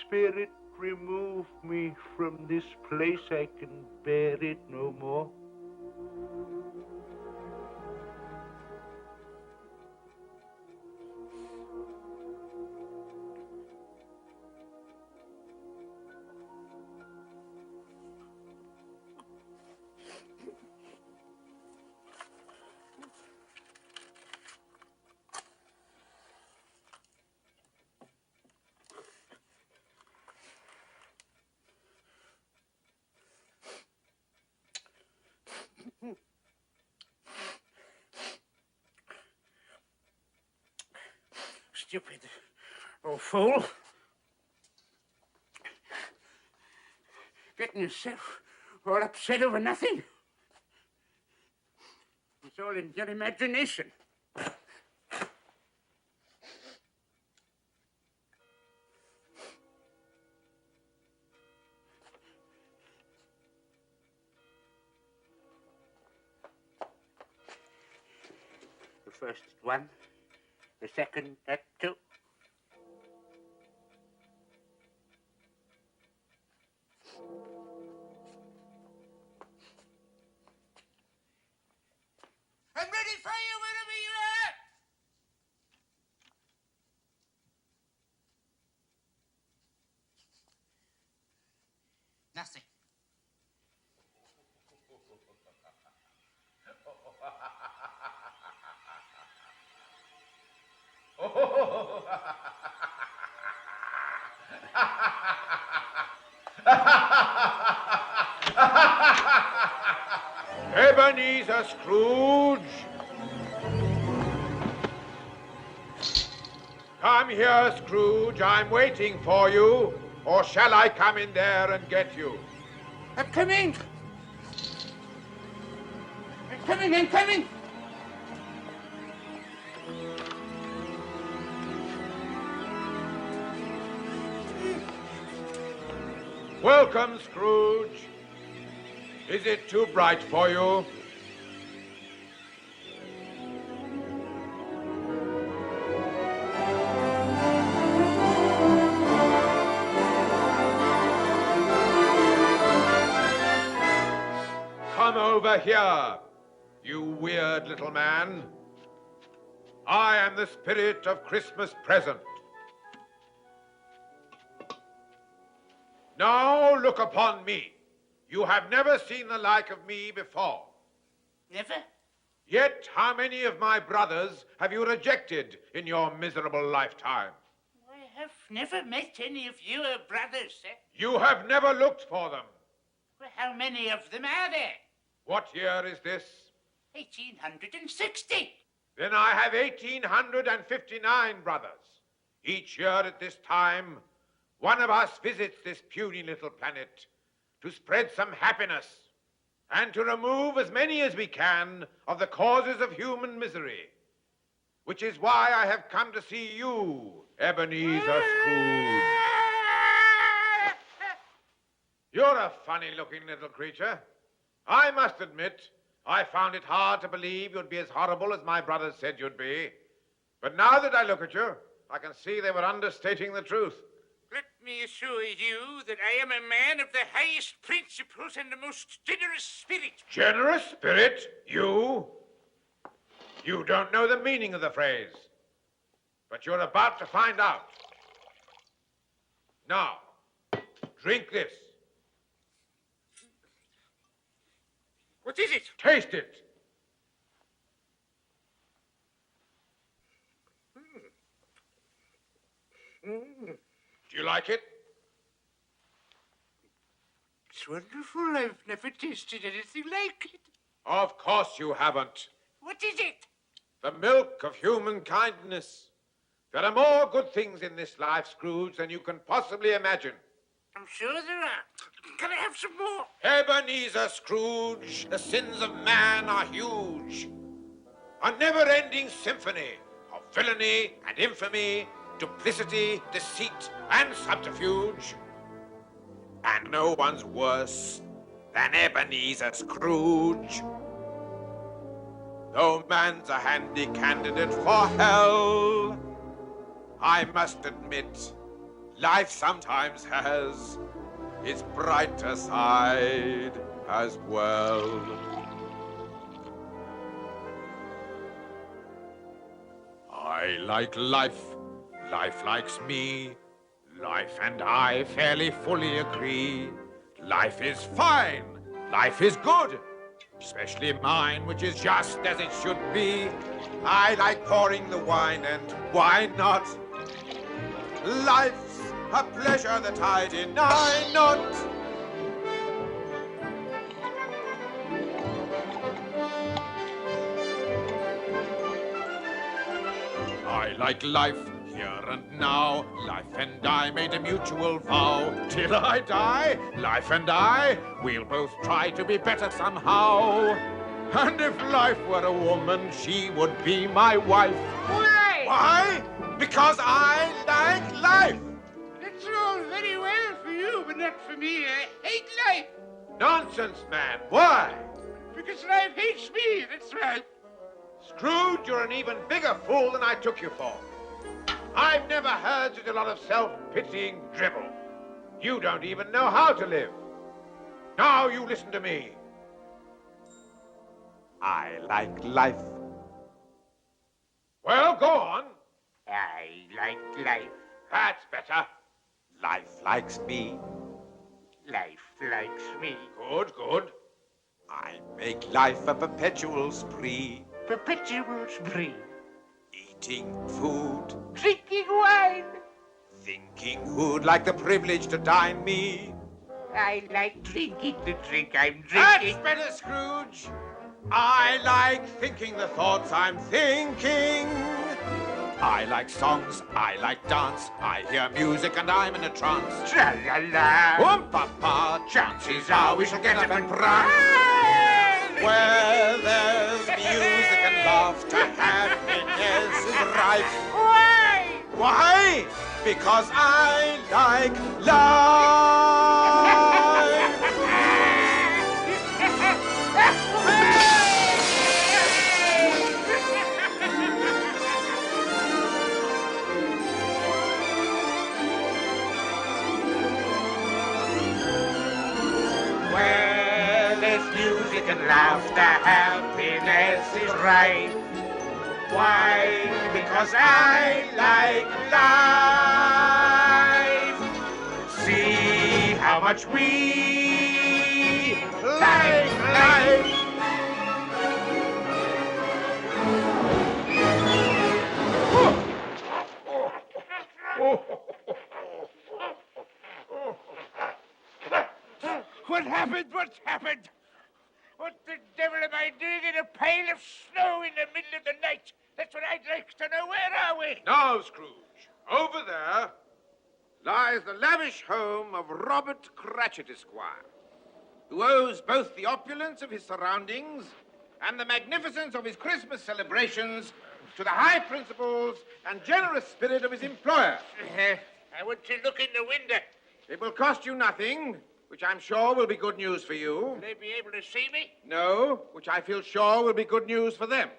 Spirit, remove me from this place. I can bear it no more. Stupid old fool. Getting yourself all upset over nothing. It's all in your imagination. The first at 1, the second at 2. I'm ready for you whenever you are. Nothing. Ebenezer Scrooge! Come here, Scrooge. I'm waiting for you. Or shall I come in there and get you?
I'm coming. I'm coming.
Welcome, Scrooge. Is it too bright for you? Come over here, you weird little man. I am the spirit of Christmas present. Now look upon me. You have never seen the like of me before.
Never?
Yet how many of my brothers have you rejected in your miserable lifetime?
I have never met any of your brothers, sir.
You have never looked for them.
Well, how many of them are there?
What year is this?
1860.
Then I have 1859 brothers. Each year at this time, one of us visits this puny little planet to spread some happiness and to remove as many as we can of the causes of human misery, which is why I have come to see you, Ebenezer Scrooge. You're a funny-looking little creature. I must admit, I found it hard to believe you'd be as horrible as my brothers said you'd be. But now that I look at you, I can see they were understating the truth.
Let me assure you that I am a man of the highest principles and the most generous spirit.
Generous spirit? You? You don't know the meaning of the phrase. But you're about to find out. Now, drink this.
What is it?
Taste it. Do you like it?
It's wonderful. I've never tasted anything like it.
Of course you haven't.
What is it?
The milk of human kindness. There are more good things in this life, Scrooge, than you can possibly imagine.
I'm sure there are. Can I have some more?
Ebenezer Scrooge, the sins of man are huge. A never-ending symphony of villainy and infamy, duplicity, deceit, and subterfuge. And no one's worse than Ebenezer Scrooge. Though man's a handy candidate for hell, I must admit, life sometimes has its brighter side as well. I like life, life likes me, life and I fairly fully agree. Life is fine, life is good, especially mine, which is just as it should be. I like pouring the wine, and why not? Life's a pleasure that I deny not. I like life here and now. Life and I made a mutual vow. Till I die, life and I, we'll both try to be better somehow. And if life were a woman, she would be my wife.
Why?
Why? Because I like life.
That's all very well for you, but not for me. I hate life.
Nonsense, man. Why?
Because life hates me, that's right.
Scrooge, you're an even bigger fool than I took you for. I've never heard such a lot of self-pitying dribble. You don't even know how to live. Now you listen to me. I like life. Well, go on.
I like life.
That's better. Life likes me.
Life likes me.
Good, good. I make life a perpetual spree.
Perpetual spree.
Eating food.
Drinking wine.
Thinking who'd like the privilege to dine me.
I like drinking the drink I'm drinking.
That's better, Scrooge. I like thinking the thoughts I'm thinking. I like songs, I like dance, I hear music and I'm in a trance.
Tra-la-la.
Oom-pa-pa, chances are we shall get up and prance. Where there's music and laughter, happiness is rife.
Why?
Why? Because I like life.
Where there's music and laughter, happiness is right. Why? Because I like life. See how much we like life. What happened? What's happened? What the devil am I doing in a pile of snow in the middle of the night? That's what I'd like to know. Where are we?
Now, Scrooge, over there lies the lavish home of Robert Cratchit, Esquire, who owes both the opulence of his surroundings and the magnificence of his Christmas celebrations to the high principles and generous spirit of his employer.
I want to look in the window.
It will cost you nothing, which I'm sure will be good news for you.
Will they be able to see me?
No, which I feel sure will be good news for them.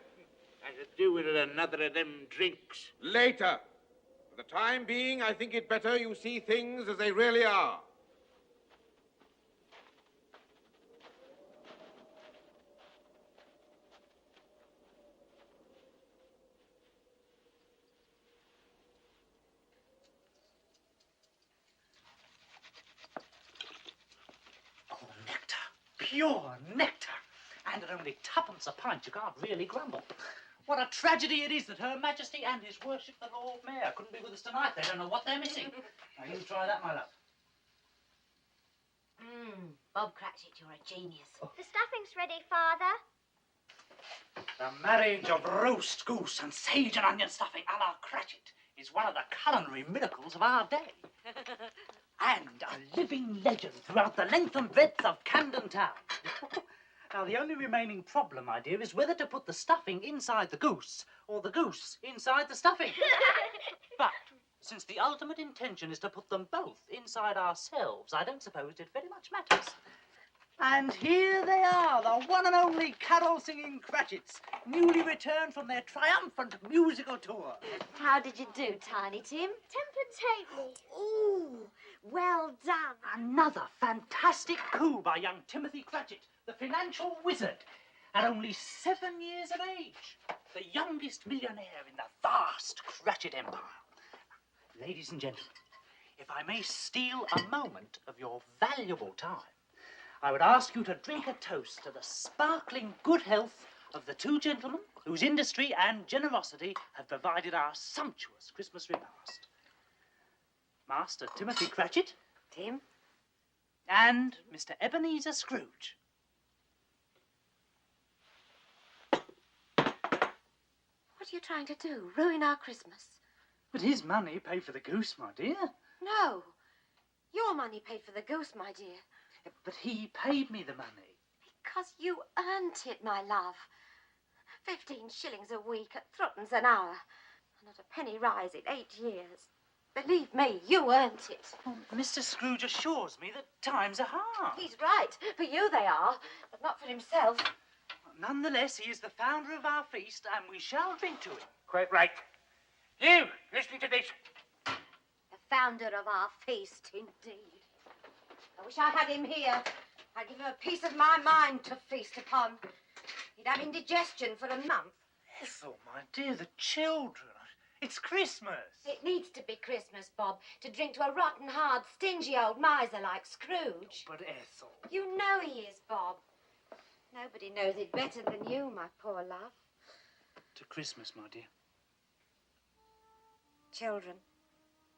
I could do with another of them drinks.
Later. For the time being, I think it better you see things as they really are.
pure nectar. And at only twopence a pint, you can't really grumble. What a tragedy it is that Her Majesty and His Worship the Lord Mayor couldn't be with us tonight. They don't know what they're missing. Now, you try that, my love.
Bob Cratchit, you're a genius.
The stuffing's ready, Father.
The marriage of roast goose and sage and onion stuffing a la Cratchit is one of the culinary miracles of our day. And a living legend throughout the length and breadth of Camden Town. Now, the only remaining problem, my dear, is whether to put the stuffing inside the goose or the goose inside the stuffing. But since the ultimate intention is to put them both inside ourselves, I don't suppose it very much matters. And here they are, the one and only carol-singing Cratchits, newly returned from their triumphant musical tour.
How did you do, Tiny Tim?
Temperance Haley.
Ooh, well done.
Another fantastic coup by young Timothy Cratchit, the financial wizard, at only 7 years of age, the youngest millionaire in the vast Cratchit empire. Ladies and gentlemen, if I may steal a moment of your valuable time, I would ask you to drink a toast to the sparkling good health of the two gentlemen whose industry and generosity have provided our sumptuous Christmas repast. Master Timothy Cratchit.
Tim.
And Mr. Ebenezer Scrooge.
What are you trying to do? Ruin our Christmas?
But his money paid for the goose, my dear.
No. Your money paid for the goose, my dear.
But he paid me the money.
Because you earned it, my love. 15 shillings a week at threepence an hour. Not a penny rise in 8 years. Believe me, you earned it.
Well, Mr. Scrooge assures me that times are hard.
He's right. For you they are, but not for himself.
Nonetheless, he is the founder of our feast, and we shall drink to him.
Quite right. You, listening to this?
The founder of our feast, indeed. I wish I had him here. I'd give him a piece of my mind to feast upon. He'd have indigestion for a month.
Ethel, my dear, the children. It's Christmas.
It needs to be Christmas, Bob, to drink to a rotten, hard, stingy old miser like Scrooge.
But Ethel...
You know he is, Bob. Nobody knows it better than you, my poor love.
To Christmas, my dear.
Children,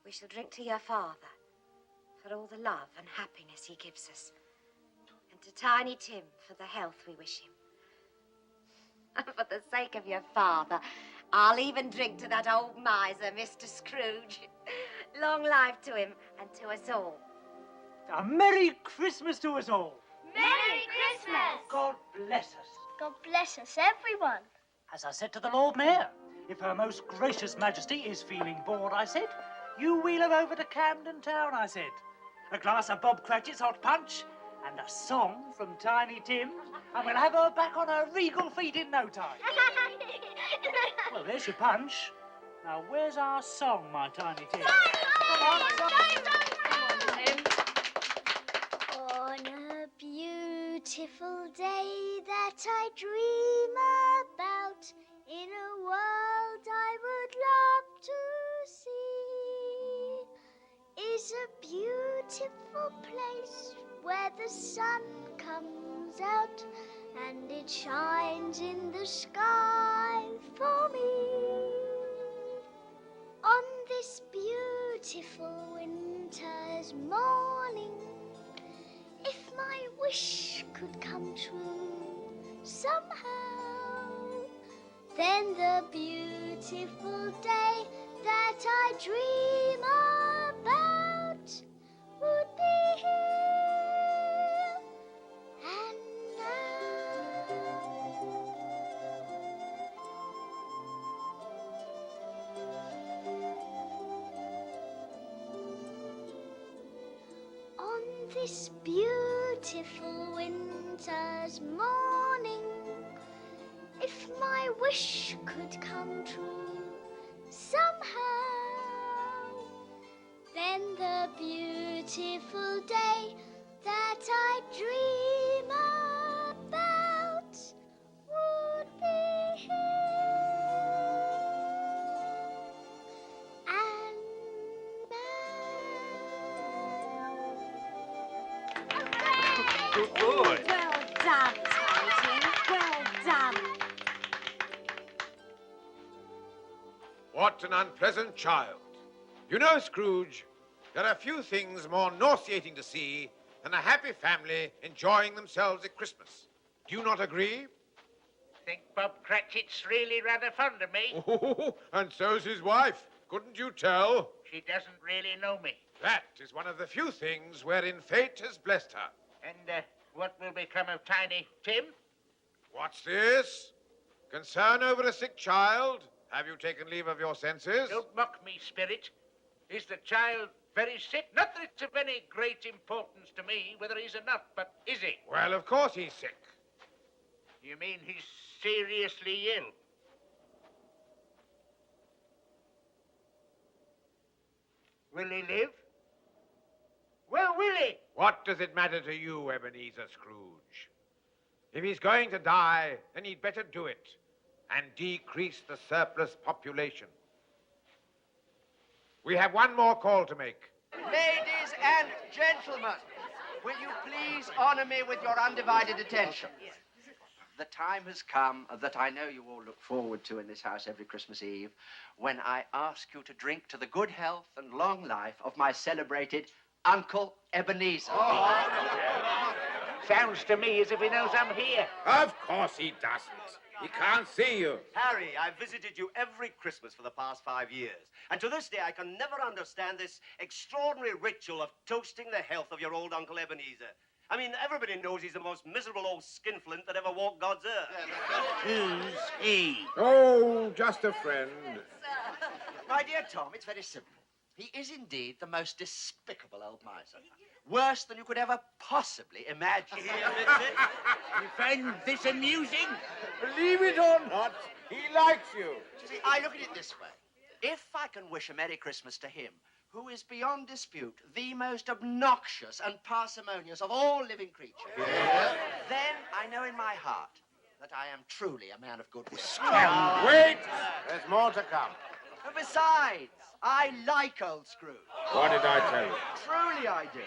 we shall drink to your father for all the love and happiness he gives us. And to Tiny Tim for the health we wish him. And for the sake of your father, I'll even drink to that old miser, Mr. Scrooge. Long life to him and to us all.
A Merry Christmas to us all.
Merry Christmas!
God bless us.
God bless us, everyone.
As I said to the Lord Mayor, if Her Most Gracious Majesty is feeling bored, I said, you wheel her over to Camden Town, I said. A glass of Bob Cratchit's hot punch and a song from Tiny Tim, and we'll have her back on her regal feet in no time. Well, there's your punch. Now, where's our song, my Tiny Tim? Come on, Tim.
On a beautiful day that I dream about, in a world I would love to see, is a beautiful place where the sun comes out and it shines in the sky for me. On this beautiful winter's morning, if my wish could come true somehow, then the beautiful day that I dream about would be here and now. On this beautiful winter's morning, if my wish could come true somehow, then the beautiful day that I dream about would be here and
Good boy.
Well done, Tiny Tim. Well done.
What an unpleasant child. You know, Scrooge, there are few things more nauseating to see than a happy family enjoying themselves at Christmas. Do you not agree?
Think Bob Cratchit's really rather fond of me.
Oh, and so's his wife. Couldn't you tell?
She doesn't really know me.
That is one of the few things wherein fate has blessed her.
And what will become of Tiny Tim?
What's this? Concern over a sick child? Have you taken leave of your senses?
Don't mock me, Spirit. Is the child very sick? Not that it's of any great importance to me whether he's or not, but is he?
Well, of course he's sick.
You mean he's seriously ill? Will he live? Well, will he?
What does it matter to you, Ebenezer Scrooge? If he's going to die, then he'd better do it and decrease the surplus population. We have one more call to make.
Ladies and gentlemen, will you please honor me with your undivided attention? The time has come that I know you all look forward to in this house every Christmas Eve, when I ask you to drink to the good health and long life of my celebrated Uncle Ebenezer.
Sounds to me as if he knows I'm here.
Of course he doesn't. He can't see you.
Harry, I've visited you every Christmas for the past 5 years. And to this day, I can never understand this extraordinary ritual of toasting the health of your old Uncle Ebenezer. I mean, everybody knows he's the most miserable old skinflint that ever walked God's earth.
Who's he?
Oh, just a friend.
My dear Tom, it's very simple. He is indeed the most despicable old miser. Worse than you could ever possibly imagine.
You find this amusing?
Believe it or not, he likes you.
See, I look at it this way. If I can wish a Merry Christmas to him, who is beyond dispute the most obnoxious and parsimonious of all living creatures, then I know in my heart that I am truly a man of goodwill.
Wait! There's more to come.
And besides, I like old Scrooge.
What did I tell you?
Truly I do.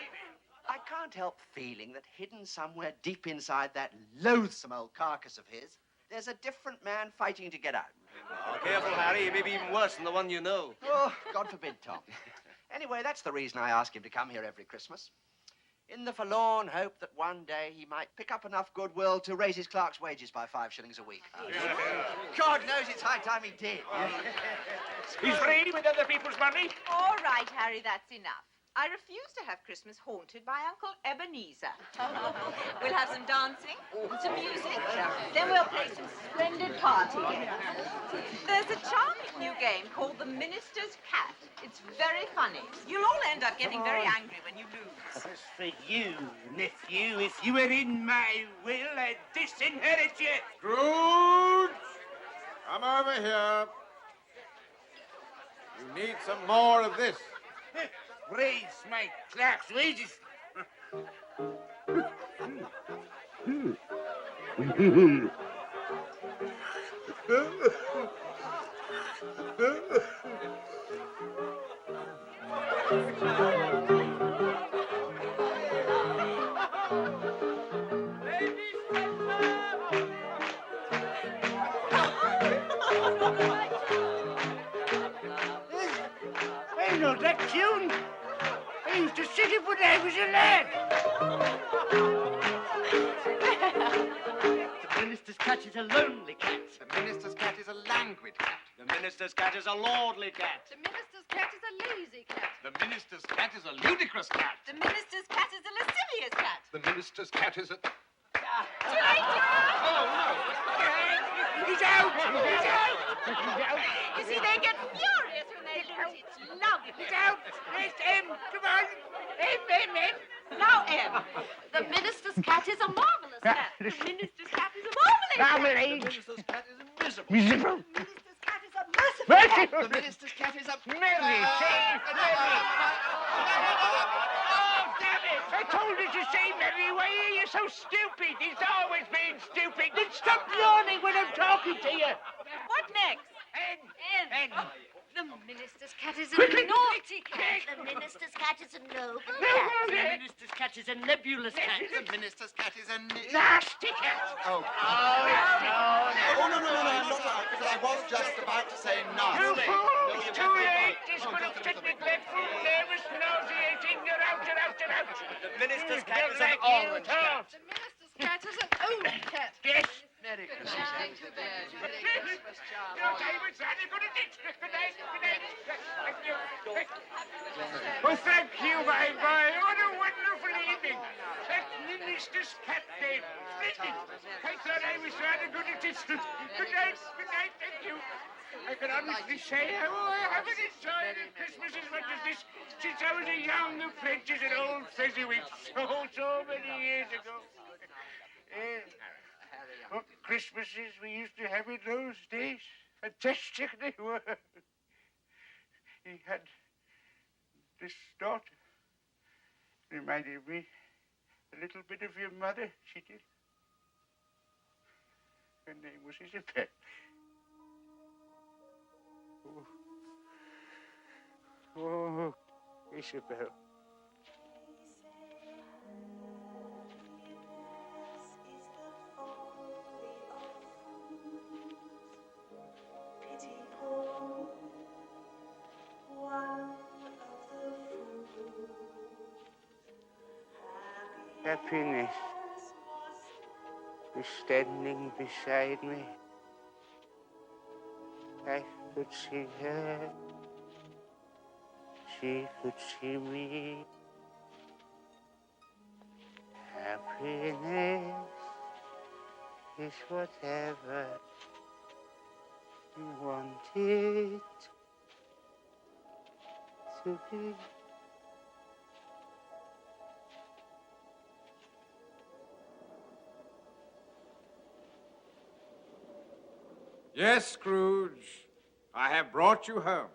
I can't help feeling that hidden somewhere deep inside that loathsome old carcass of his, there's a different man fighting to get out.
Oh, careful, Harry. He may be even worse than the one you know.
Oh, God forbid, Tom. Anyway, that's the reason I ask him to come here every Christmas. In the forlorn hope that one day he might pick up enough goodwill to raise his clerk's wages by 5 shillings a week. God knows it's high time he did.
He's free with other people's money?
All right, Harry, that's enough. I refuse to have Christmas haunted by Uncle Ebenezer. We'll have some dancing, some music, then we'll play some splendid party games. There's a charming new game called the Minister's Cat. It's very funny. You'll all end up getting very angry when you lose.
As for you, nephew, if you were in my will, I'd disinherit you.
Scrooge! Come over here. You need some more of this.
Raise my clerk's wages. I know that tune. I used to sing it when I was a lad.
The minister's cat is a lonely cat. The minister's cat is a languid cat. The minister's cat is a lordly cat.
The minister's cat is a lazy cat.
The minister's cat is a ludicrous cat.
The minister's cat is a lascivious cat.
The minister's cat is a...
Too late,
Oh, no.
He's out! He's out! He's out!
You see, they get furious when they lose. It's lovely.
He's out! Where's M? Come on! M.
Now, Em, the minister's cat is a marvelous cat. The minister's cat is a marvelous cat.
Marmalade.
The minister's cat is a miserable.
Miserable.
The minister's cat is a merciful cat.
The minister's cat is a...
Mary, say Mary. Oh, damn it! I told you to say Mary. Why are you so stupid? He's always been stupid. Then stop yawning when I'm talking to you.
What next?
N.
The minister's cat is a
Quickly!
naughty cat.
The minister's cat is a noble
cat.
The minister's cat is a nebulous cat.
The minister's cat is a
nasty cat.
Oh.
Oh,
no, I'm not right, because I was just about to say nasty.
You fool! It's too late. This could have set neglectful, careless, nauseating. You're out, you're out, you're out.
The minister's cat
Don't
is an
like you
orange
at all.
cat.
The minister's cat is an old cat.
Yes.
Merry Christmas.
Yes, I was very good at it. Good night, good night. Thank you. Well, thank you, my boy. What a wonderful evening. That minister's cat game. Splendid. I thought I was rather good at it. Good night, thank you. I can honestly say how I haven't enjoyed a Christmas as much as this since I was a young apprentice at old Fezziwig so many years ago. What Christmases we used to have in those days. Fantastic they were. He had this daughter. Reminded me a little bit of your mother, she did. Her name was Isabel. Oh, Isabel. Happiness was standing beside me. I could see her. She could see me. Happiness is whatever you want it to be.
Yes, Scrooge, I have brought you home.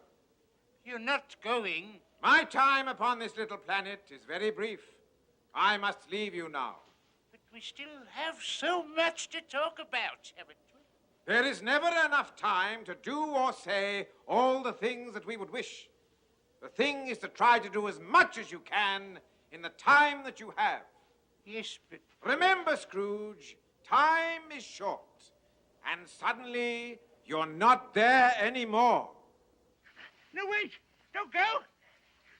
You're not going.
My time upon this little planet is very brief. I must leave you now.
But we still have so much to talk about, haven't we?
There is never enough time to do or say all the things that we would wish. The thing is to try to do as much as you can in the time that you have.
Yes, but...
Remember, Scrooge, time is short. And suddenly, you're not there anymore.
No, wait! Don't go!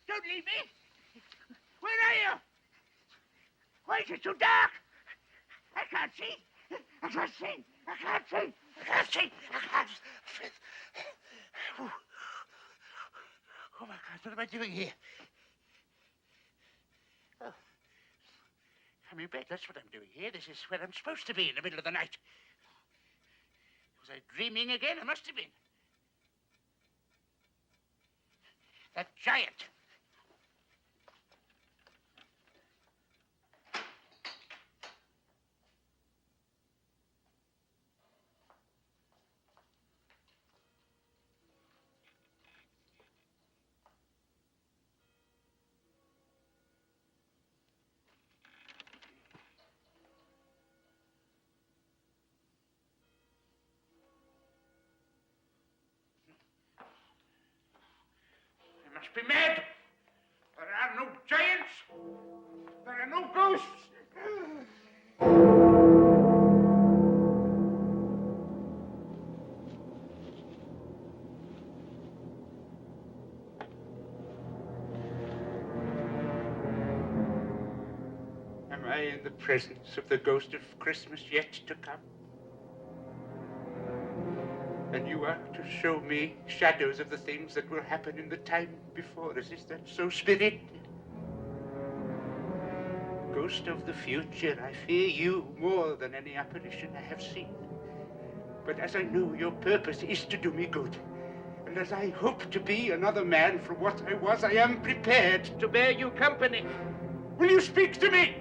Don't leave me! Where are you? Why is it so dark? I can't see! I can't see! I can't see! I can't see! I can't see! Oh, my God, what am I doing here? Oh. I'm in bed, that's what I'm doing here. This is where I'm supposed to be in the middle of the night. Was I dreaming again? I must have been. That giant. I must be mad. There are no giants. There are no ghosts. Am I in the presence of the ghost of Christmas yet to come? And you are to show me shadows of the things that will happen in the time before us. Is that so, Spirit? Ghost of the future, I fear you more than any apparition I have seen. But as I know your purpose is to do me good, and as I hope to be another man from what I was, I am prepared to bear you company. Will you speak to me?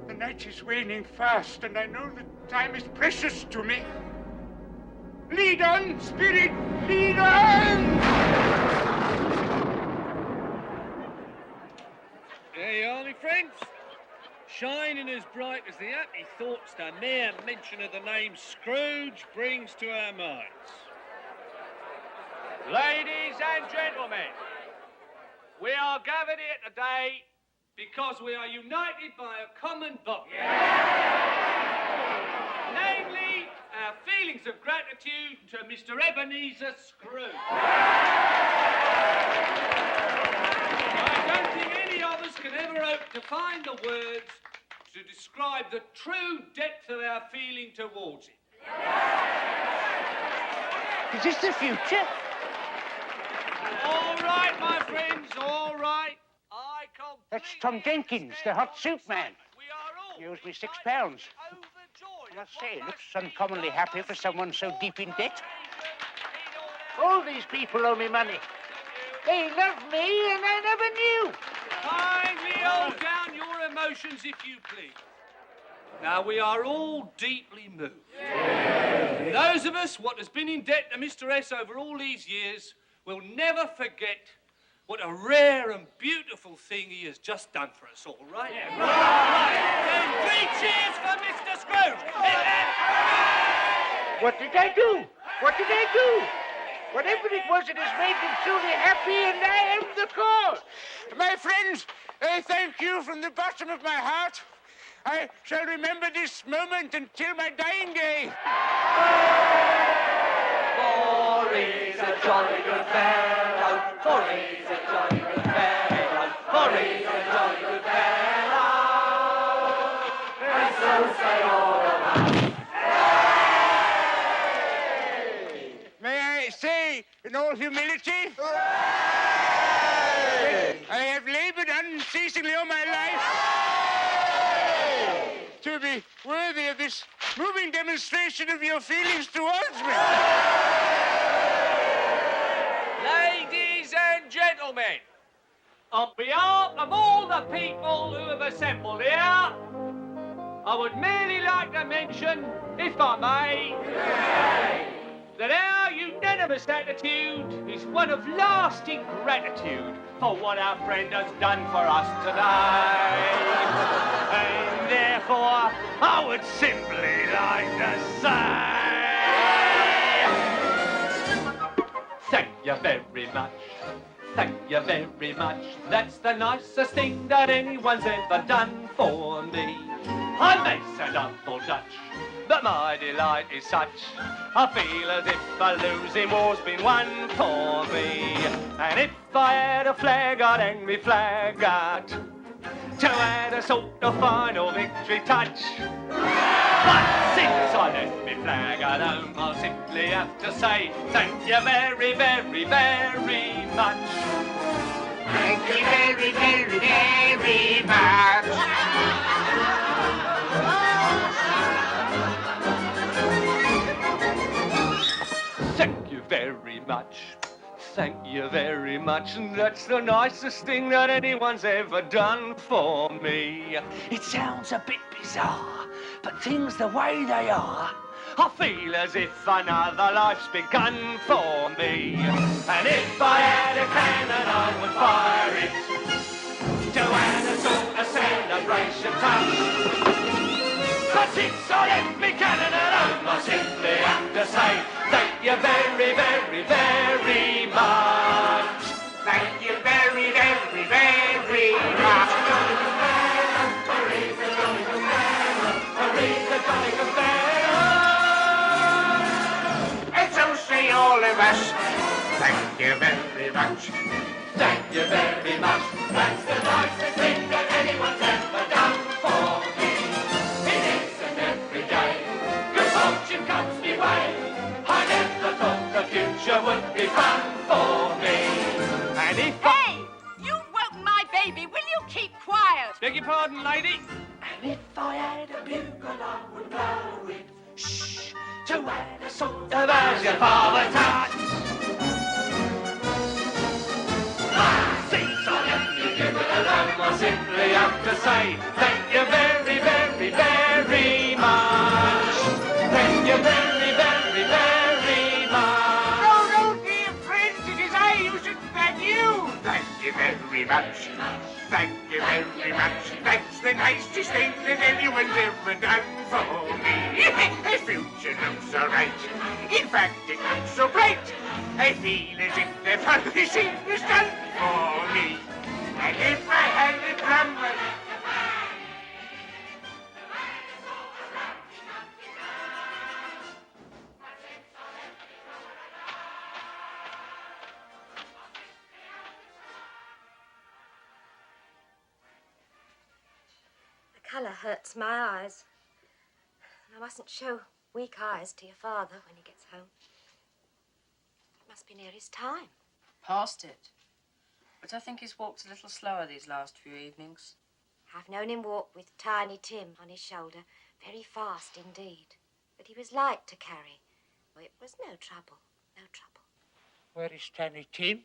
The night is waning fast, and I know that time is precious to me. Lead on, Spirit, lead on!
There you are, my friends. Shining as bright as the happy thoughts the mere mention of the name Scrooge brings to our minds. Ladies and gentlemen, we are gathered here today because we are united by a common bond. Namely, our feelings of gratitude to Mr. Ebenezer Scrooge. I don't think any of us can ever hope to find the words to describe the true depth of our feeling towards him.
Is this the future?
All right, my friends, all right.
That's Tom Jenkins, the hot soup man. He owes me £6. I must say, he looks uncommonly happy for someone so deep in debt. All these people owe me money. They love me and I never knew.
Kindly hold down your emotions, if you please. Now, we are all deeply moved. And those of us what has been in debt to Mr. S over all these years will never forget what a rare and beautiful thing he has just done for us all, right? Yeah. Right. Then 3 cheers for Mr. Scrooge.
What did I do? What did I do? Whatever it was, it has made them truly happy, and I am the cause. My friends, I thank you from the bottom of my heart. I shall remember this moment until my dying day.
For he's a jolly good fellow, for he's a jolly good fellow, for he's a jolly good fellow, and so say all of us.
May I say, in all humility, I have labored unceasingly all my life to be worthy of this moving demonstration of your feelings towards me.
Ladies and gentlemen, on behalf of all the people who have assembled here, I would merely like to mention, if I may, that our unanimous attitude is one of lasting gratitude for what our friend has done for us today. And therefore, I would simply like to say, thank you very much. Thank you very much. That's the nicest thing that anyone's ever done for me. I may sound awful Dutch, but my delight is such. I feel as if a losing war's been won for me. And if I had a flag, I'd hang me flag out to add a sort of final victory touch. But since I left me flag at home, I'll simply have to say thank you very, very, very much. Thank you very, very, very much. Thank you very much. Thank you very much. And that's the nicest thing that anyone's ever done for me. It sounds a bit bizarre, but things the way they are, I feel as if another life's begun for me. And if I had a cannon, I would fire it to add a sort of celebration touch. But since I left me cannon at home, I simply have to say thank you very, very, very much. Thank you very, very, very much. Hurry's a jolly good fellow, hurry's a jolly good fellow. And so say all of us, thank you very much. Thank you very much. That's the nicest thing that anyone's ever done for me. It isn't every day good fortune comes me way. I never thought the future would be fun for me. And if
Hey! You've woken my baby. Will you keep quiet?
Beg your pardon, lady.
And if I had a bugle, I would blow it. Shh, to add a sort of as your father touch.
Since I left you given alone, I simply have to say thank you very, very, very much. Thank you very, very, very much.
No, dear friends, it is I who should thank you. Thank you very
very much. Thank you very much. That's the nicest thing that anyone's ever done for me. The future looks all right. In fact, it looks so bright. I feel as if the furnishing was done for me. And if I had a drum,
The colour hurts my eyes. And I mustn't show weak eyes to your father when he gets home. It must be near his time.
Past it. But I think he's walked a little slower these last few evenings.
I've known him walk with Tiny Tim on his shoulder, very fast indeed. But he was light to carry. Oh, it was no trouble, no trouble.
Where is Tiny Tim?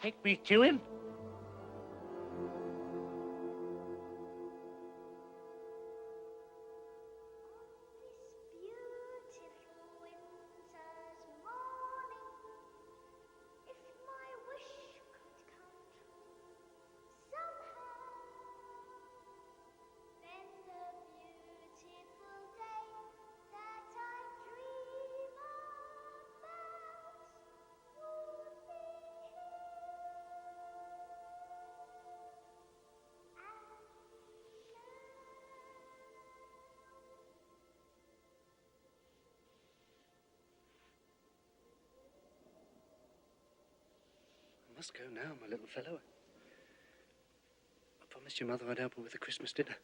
Take me to him.
I must go now, my little fellow. I promised your mother I'd help her with the Christmas dinner.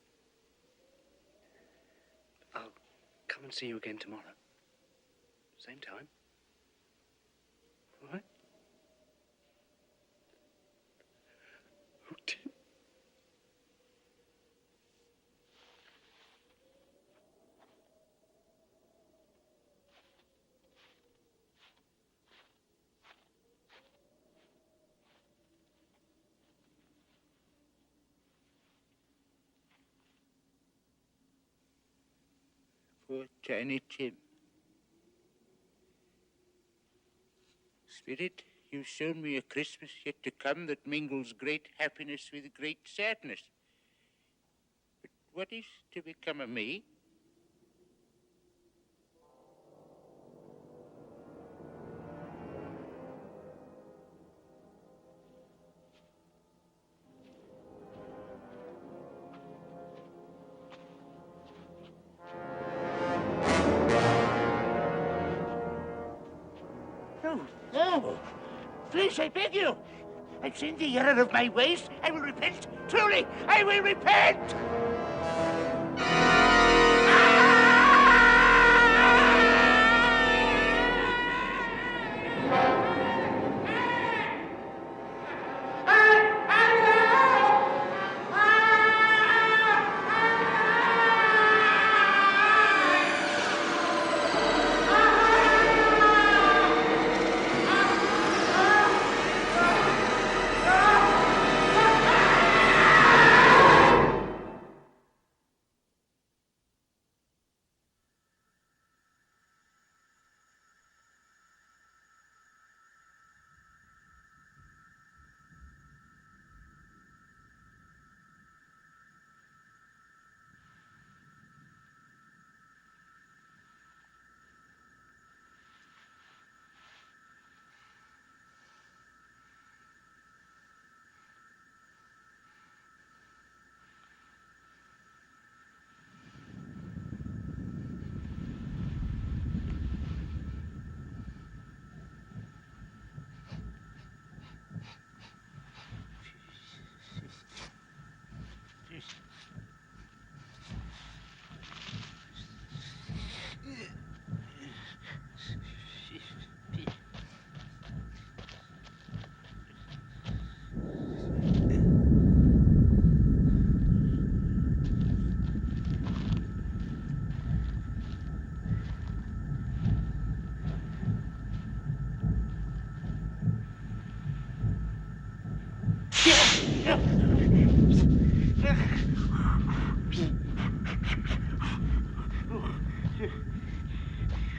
I'll come and see you again tomorrow. Same time. All right? Oh, Tim.
Poor Tiny Tim. Spirit, you've shown me a Christmas yet to come that mingles great happiness with great sadness. But what is to become of me? No, please, I beg you. I've sinned the error of my ways. I will repent. Truly, I will repent.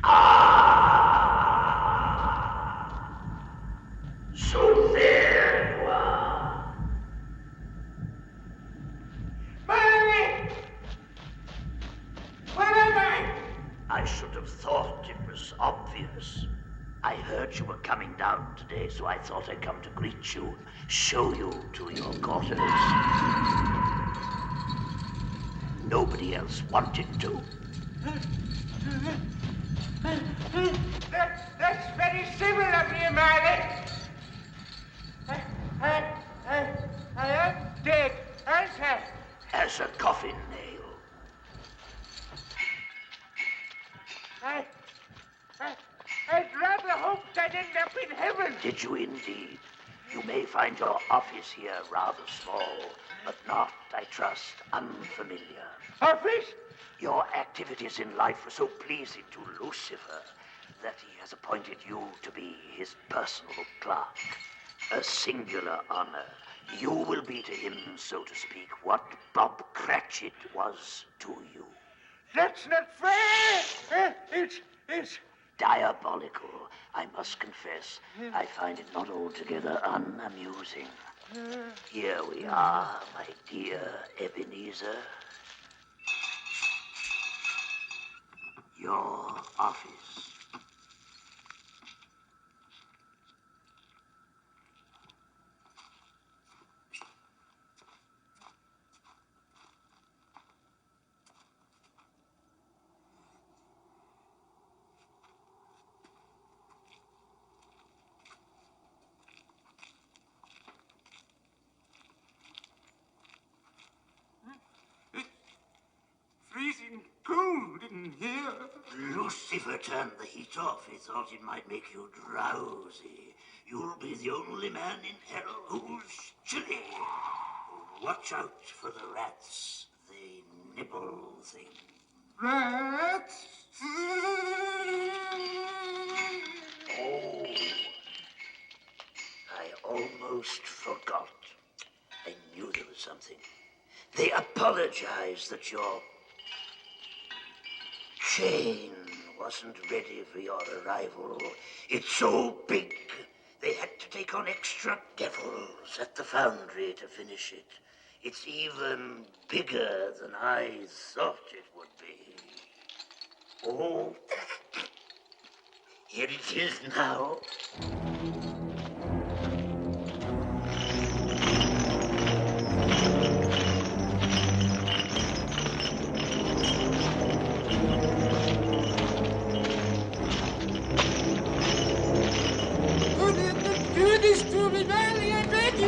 Ah!
was obvious. I heard you were coming down today, so I thought I'd come to greet you, show you to your quarters. Nobody else wanted to.
That's very civil of you, Marley. I am dead, aren't I?
As a coffin nail.
I'd rather hope I'd end up in heaven.
Did you indeed? You may find your office here rather small, but not, I trust, unfamiliar.
Office?
Your activities in life were so pleasing to Lucifer that he has appointed you to be his personal clerk. A singular honor. You will be to him, so to speak, what Bob Cratchit was to you.
That's not fair. It's
diabolical, I must confess. I find it not altogether unamusing. Here we are, my dear Ebenezer. Your office.
freezing cold in here.
Lucifer turned the heat off. He thought it might make you drowsy. You'll be the only man in hell who's chilly. Watch out for the rats. They nibble things.
Rats?
Oh, I almost forgot. I knew there was something. They apologize that your chain wasn't ready for your arrival. It's so big, they had to take on extra devils at the foundry to finish it. It's even bigger than I thought it would be. Oh, here it is now.
Do this to me, Mary, I beg you.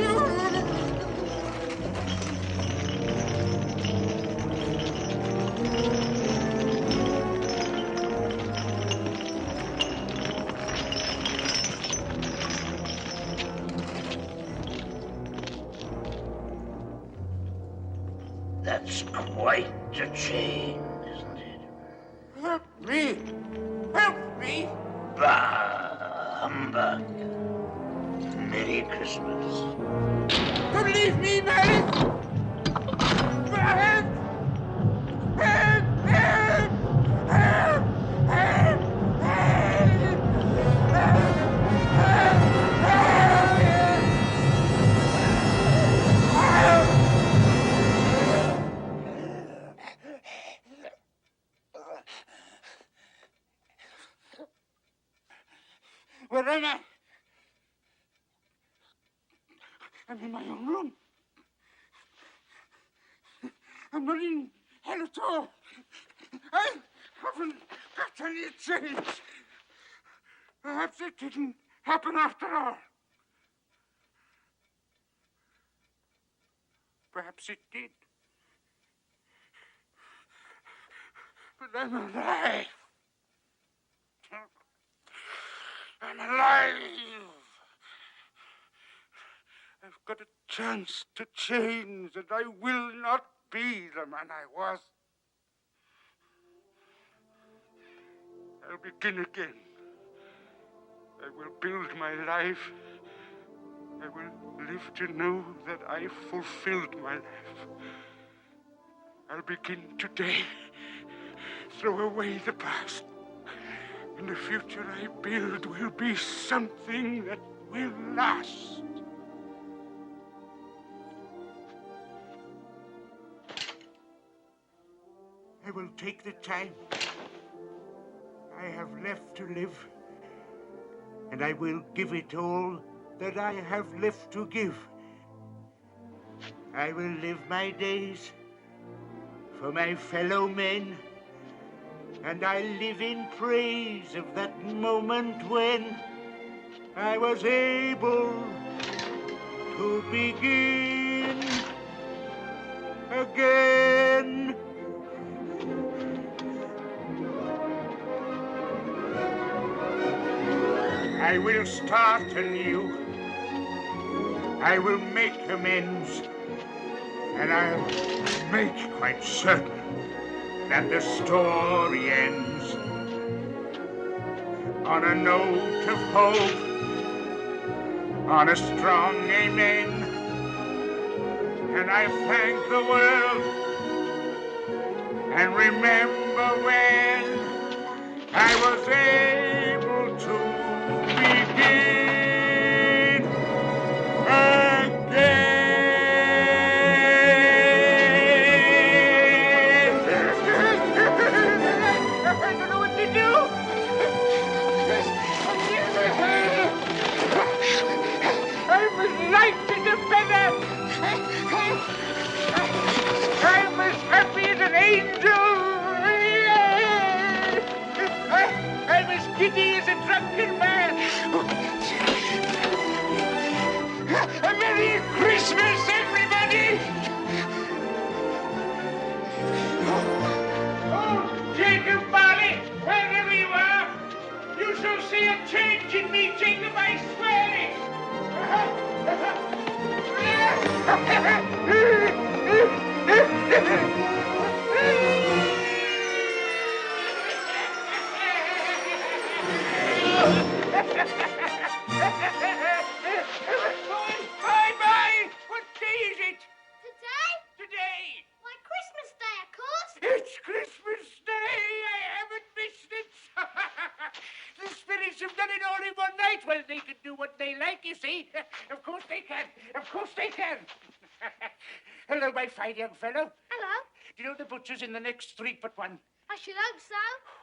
That's quite a chain, isn't it?
Help me! Help me!
Bah, humbug. Merry Christmas.
Don't leave me, Mary! Help! Help! Help! Help! Help! Where am I? I'm in my own room. I'm not in hell at all. I haven't got any change. Perhaps it didn't happen after all. Perhaps it did. But I'm alive. I'm alive. I've got a chance to change, and I will not be the man I was. I'll begin again. I will build my life. I will live to know that I fulfilled my life. I'll begin today. Throw away the past. And the future I build will be something that will last. I will take the time.
I have left to live, and I will give it all that I have left to give. I will live my days for my fellow men, and I live in praise of that moment when I was able to begin again. I will start anew. I will make amends, and I'll make quite certain that the story ends on a note of hope, on a strong amen. And I thank the world and remember when I was able to begin again. I don't know what to do. I'm as light as a feather. I'm as happy as an angel. I'm as giddy as a drunken man. A Merry Christmas, everybody! Oh, Jacob Barley, wherever you are, you shall see a change in me, Jacob, I swear it! Bye-bye! What day is it?
Today?
Today!
Why, Christmas Day, of course.
It's Christmas Day! I haven't missed it! The spirits have done it all in one night. Well, they can do what they like, you see. Of course they can. Of course they can. Hello, my fine young fellow.
Hello.
Do you know the butcher's in the next street but one?
I should hope so.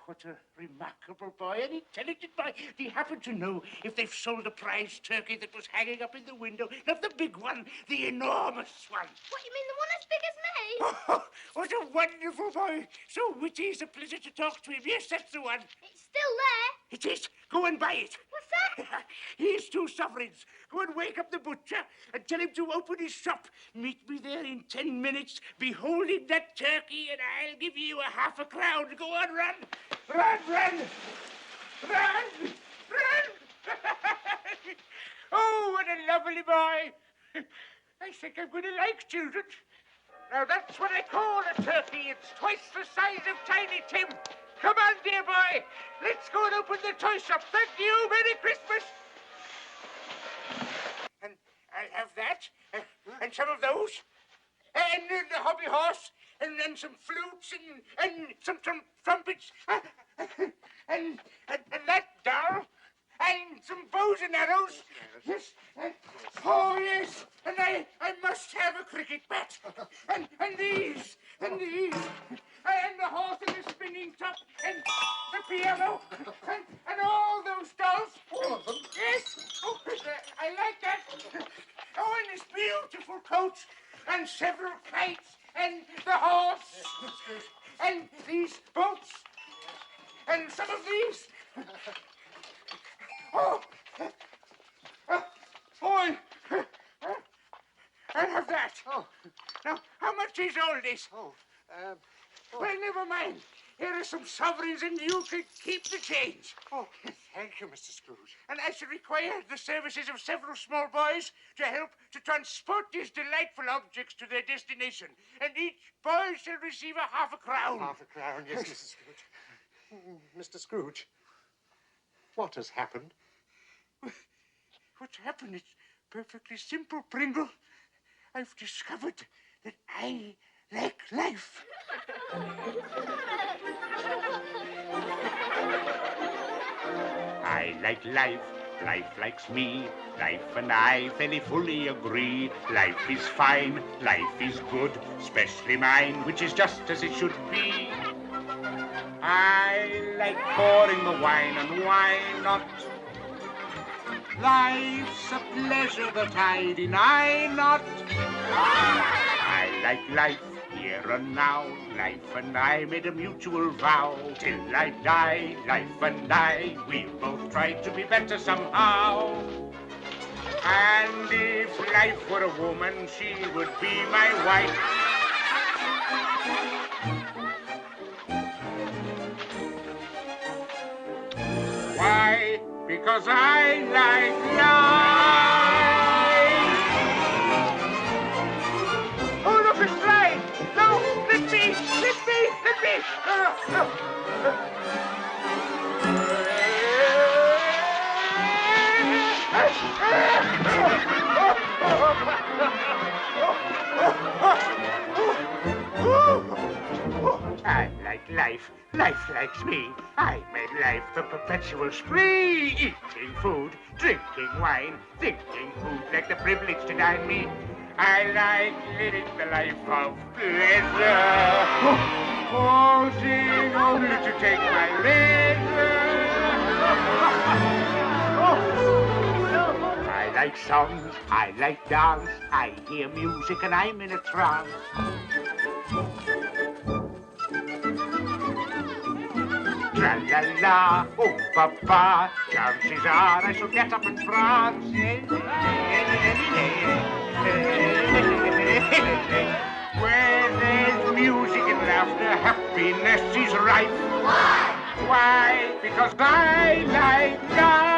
What a remarkable boy, an intelligent boy. Do you happen to know if they've sold the prize turkey that was hanging up in the window? Not the big one, the enormous one.
What, you mean the one as big as me?
Oh, what a wonderful boy. So witty, it's a pleasure to talk to him. Yes, that's the one.
It's still there.
It is. Go and buy it.
What's that?
Here's 2 sovereigns. Go and wake up the butcher and tell him to open his shop. Meet me there in 10 minutes, beholding that turkey, and I'll give you a half a crown. Go on, run. Run, run. Run, run. Oh, what a lovely boy. I think I'm going to like children. Now, that's what I call a turkey. It's twice the size of Tiny Tim. Come on, dear boy. Let's go and open the toy shop. Thank you. Merry Christmas. And I'll have that, and some of those, and the hobby horse, and some flutes, and some trumpets, and that doll, and some bows and arrows. Yes. Oh, yes. And I must have a cricket bat. And these, and the horse and the spinning top, and the piano, and all those dolls. All of them? Yes. Oh, I like that. Oh, and this beautiful coach, and several kites, and the horse, and these boats, and some of these. Oh, boy, I'll have that. Oh. Now, how much is all this? Well, never mind. Here are some sovereigns, and you can keep the change. Oh, thank you, Mr. Scrooge. And I shall require the services of several small boys to help to transport these delightful objects to their destination. And each boy shall receive a half a crown.
Half a crown, yes, Mrs. Scrooge. Mr. Scrooge, what has happened?
What's happened? It's perfectly simple, Pringle. I've discovered that I like life. I like life, life likes me. Life and I fairly fully agree. Life is fine, life is good, especially mine, which is just as it should be. I like pouring the wine, and why not? Life's a pleasure that I deny not. I like life here and now. Life and I made a mutual vow. Till I die, life and I, we'll both try to be better somehow. And if life were a woman, she would be my wife. Why? Because I like life. Oh, look, it's flying. No, let me, let me, let me. I like life. Life likes me. I made life a perpetual spree. Eating food, drinking wine, thinking who'd like the privilege to dine me. I like living the life of pleasure. Wanting only to take my leisure. I like songs, I like dance. I hear music and I'm in a trance. Tra-la-la, oh papa, chances are I shall get up and prance. Where there's music and laughter, happiness is rife. Why? Why? Because I like life.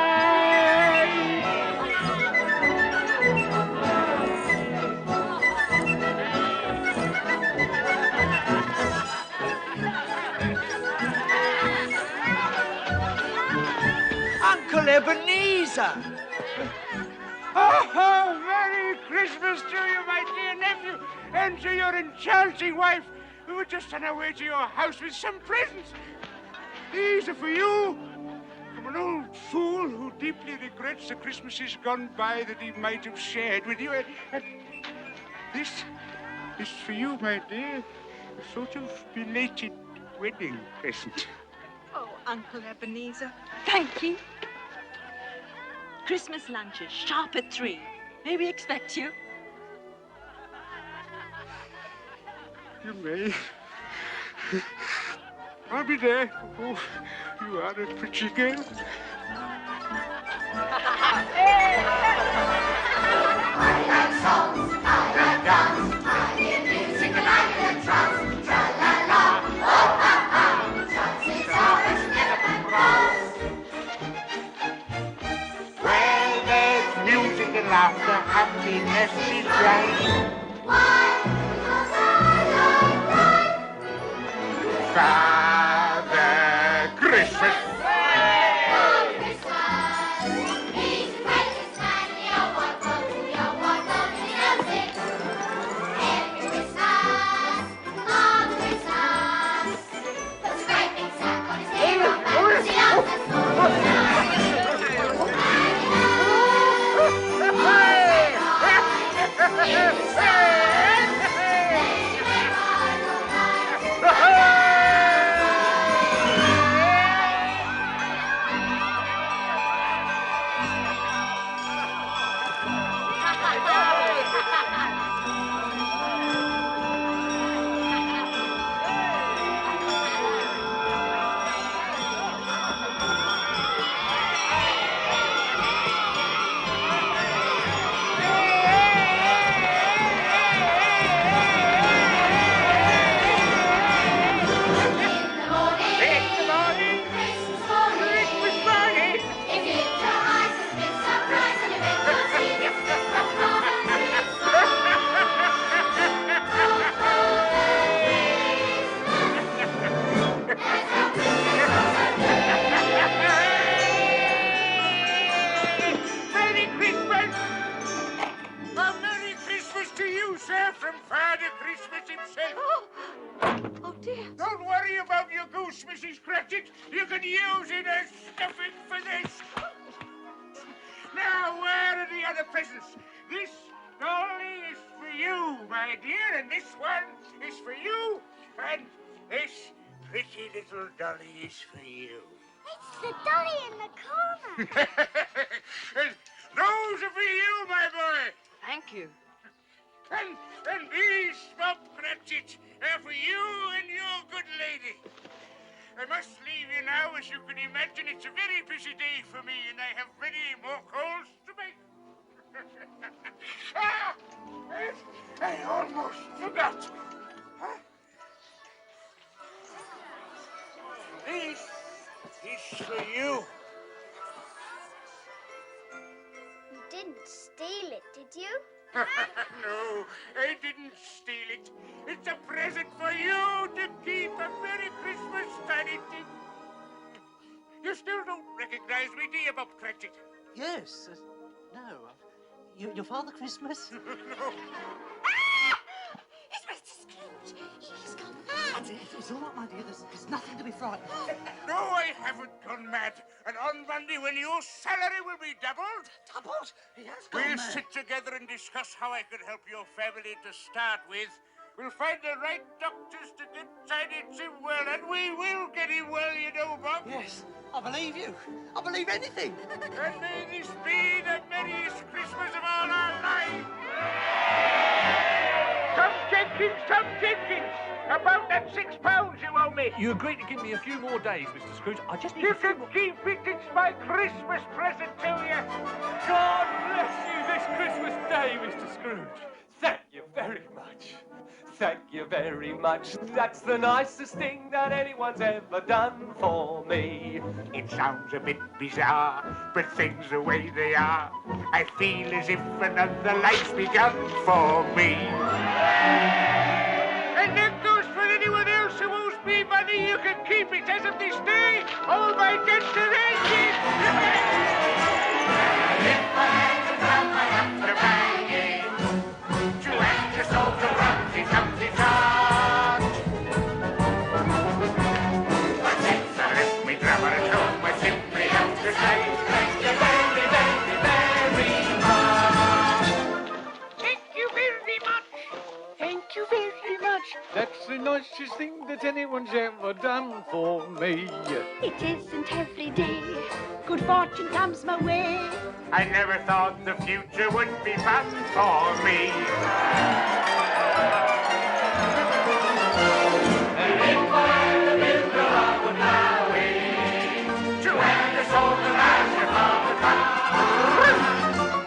Uncle Ebenezer!
Oh, Merry Christmas to you, my dear nephew, and to your enchanting wife, who were just on her way to your house with some presents. These are for you, from an old fool who deeply regrets the Christmases gone by that he might have shared with you. And this is for you, my dear, a sort of belated wedding present.
Oh, Uncle Ebenezer, thank you. Christmas lunches, sharp at 3. May we expect you?
You may. I'll be there. Oh, you are a pretty girl.
I like songs, I like dance, I hear music and I'm in a trance. Tra-la-la, oh ha-ha, chances are I should get up and prance.
Where there's music and laughter, happiness is right.
Why? Because I like life.
Father Christmas. Don't worry about your goose, Mrs. Cratchit. You can use it as stuffing for this. Now, where are the other presents? This dolly is for you, my dear, and this one is for you, and this
pretty little dolly is for you.
It's the dolly in the corner.
And those are for you, my boy.
Thank you.
And these, Bob Cratchit, are for you and your good lady. I must leave you now. As you can imagine, it's a very busy day for me, and I have many more calls to make. I almost forgot. This is for you.
You didn't steal it, did you?
No, I didn't steal it. It's a present for you to keep. A Merry Christmas, Tiny Tim. You still don't recognize me, do you, Bob Cratchit?
Yes. No. Your Father Christmas?
No.
It's Mr. Scrooge. He's gone mad. It's all right, my dear. There's nothing to be frightened of.
No, I haven't gone mad. And on Monday, when your salary will be doubled...
Doubled? He has gone
We'll
mad.
sit together and discuss how I can help your family to start with. We'll find the right doctors to get Tiny Tim well, and we will get him well, you know, Bob.
Yes, I believe you. I believe anything.
And may this be the merriest Christmas of all our lives. Tom Jenkins, about that £6 you owe me.
You agreed to give me a few more days, Mr. Scrooge. I just need
You
a few
can
more...
keep it. It's my Christmas present to you.
God bless you this Christmas day, Mr. Scrooge. Thank you very much. Thank you very much. That's the nicest thing that anyone's ever done for me.
It sounds a bit bizarre, but things the way they are, I feel as if another life's begun for me. And that goes for anyone else who owes me money. You can keep it as of this day. All my debts are ended. If I had to come, I'd have to bang it. To act a sort of rumsy-tumsy chart. But since I left me drummer at home, I simply have to say thank you very, very, very much. Thank you very much.
Thank you very much. That's the nicest thing that anyone's ever done for me.
It isn't every day good fortune comes my way.
I never thought the future would be fun for me. And if I had a builder, I would now wait to hand us all the master of the town.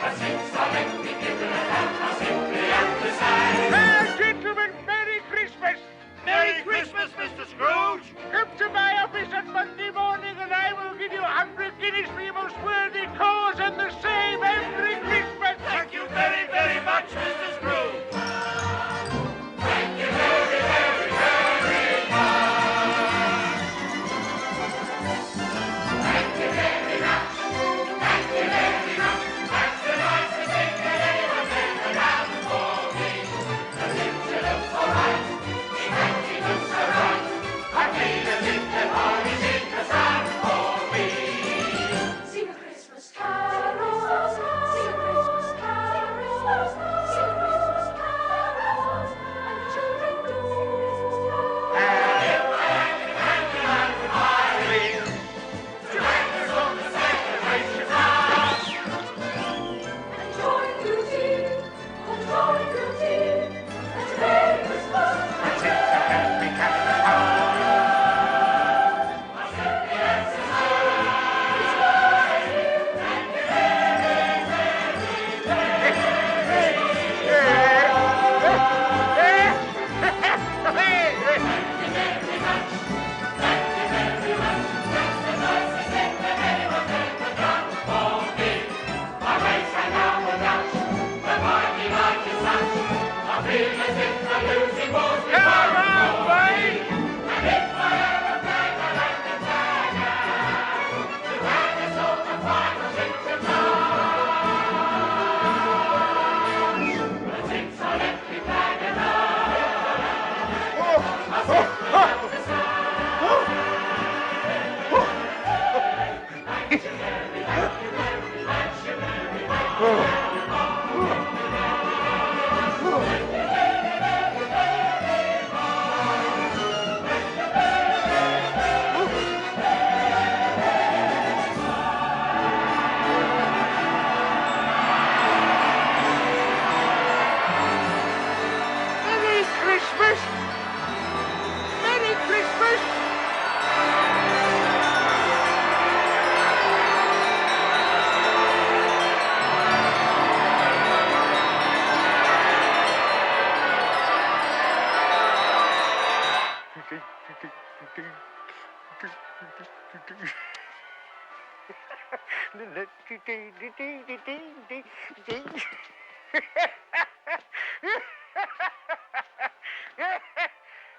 But since I let me give it a hand, I simply understand. Now, gentlemen, Merry Christmas! Merry Christmas, Mr. Scrooge! Come to my office on Monday morning and I will give you 100 guineas for your most worthy cause, and the same every Christmas! Thank you very, very much, Mr. Scrooge!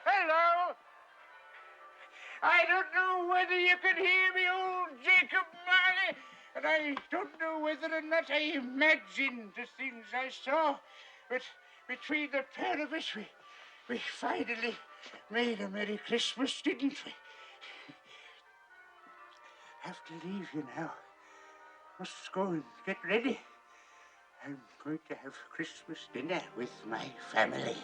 Hello. I don't know whether you can hear me, old Jacob Marley, and I don't know whether or not I imagined the things I saw, but between the pair of us, we finally made a Merry Christmas, didn't we? Have to leave you now. Must go and get ready. I'm going to have Christmas dinner with my family.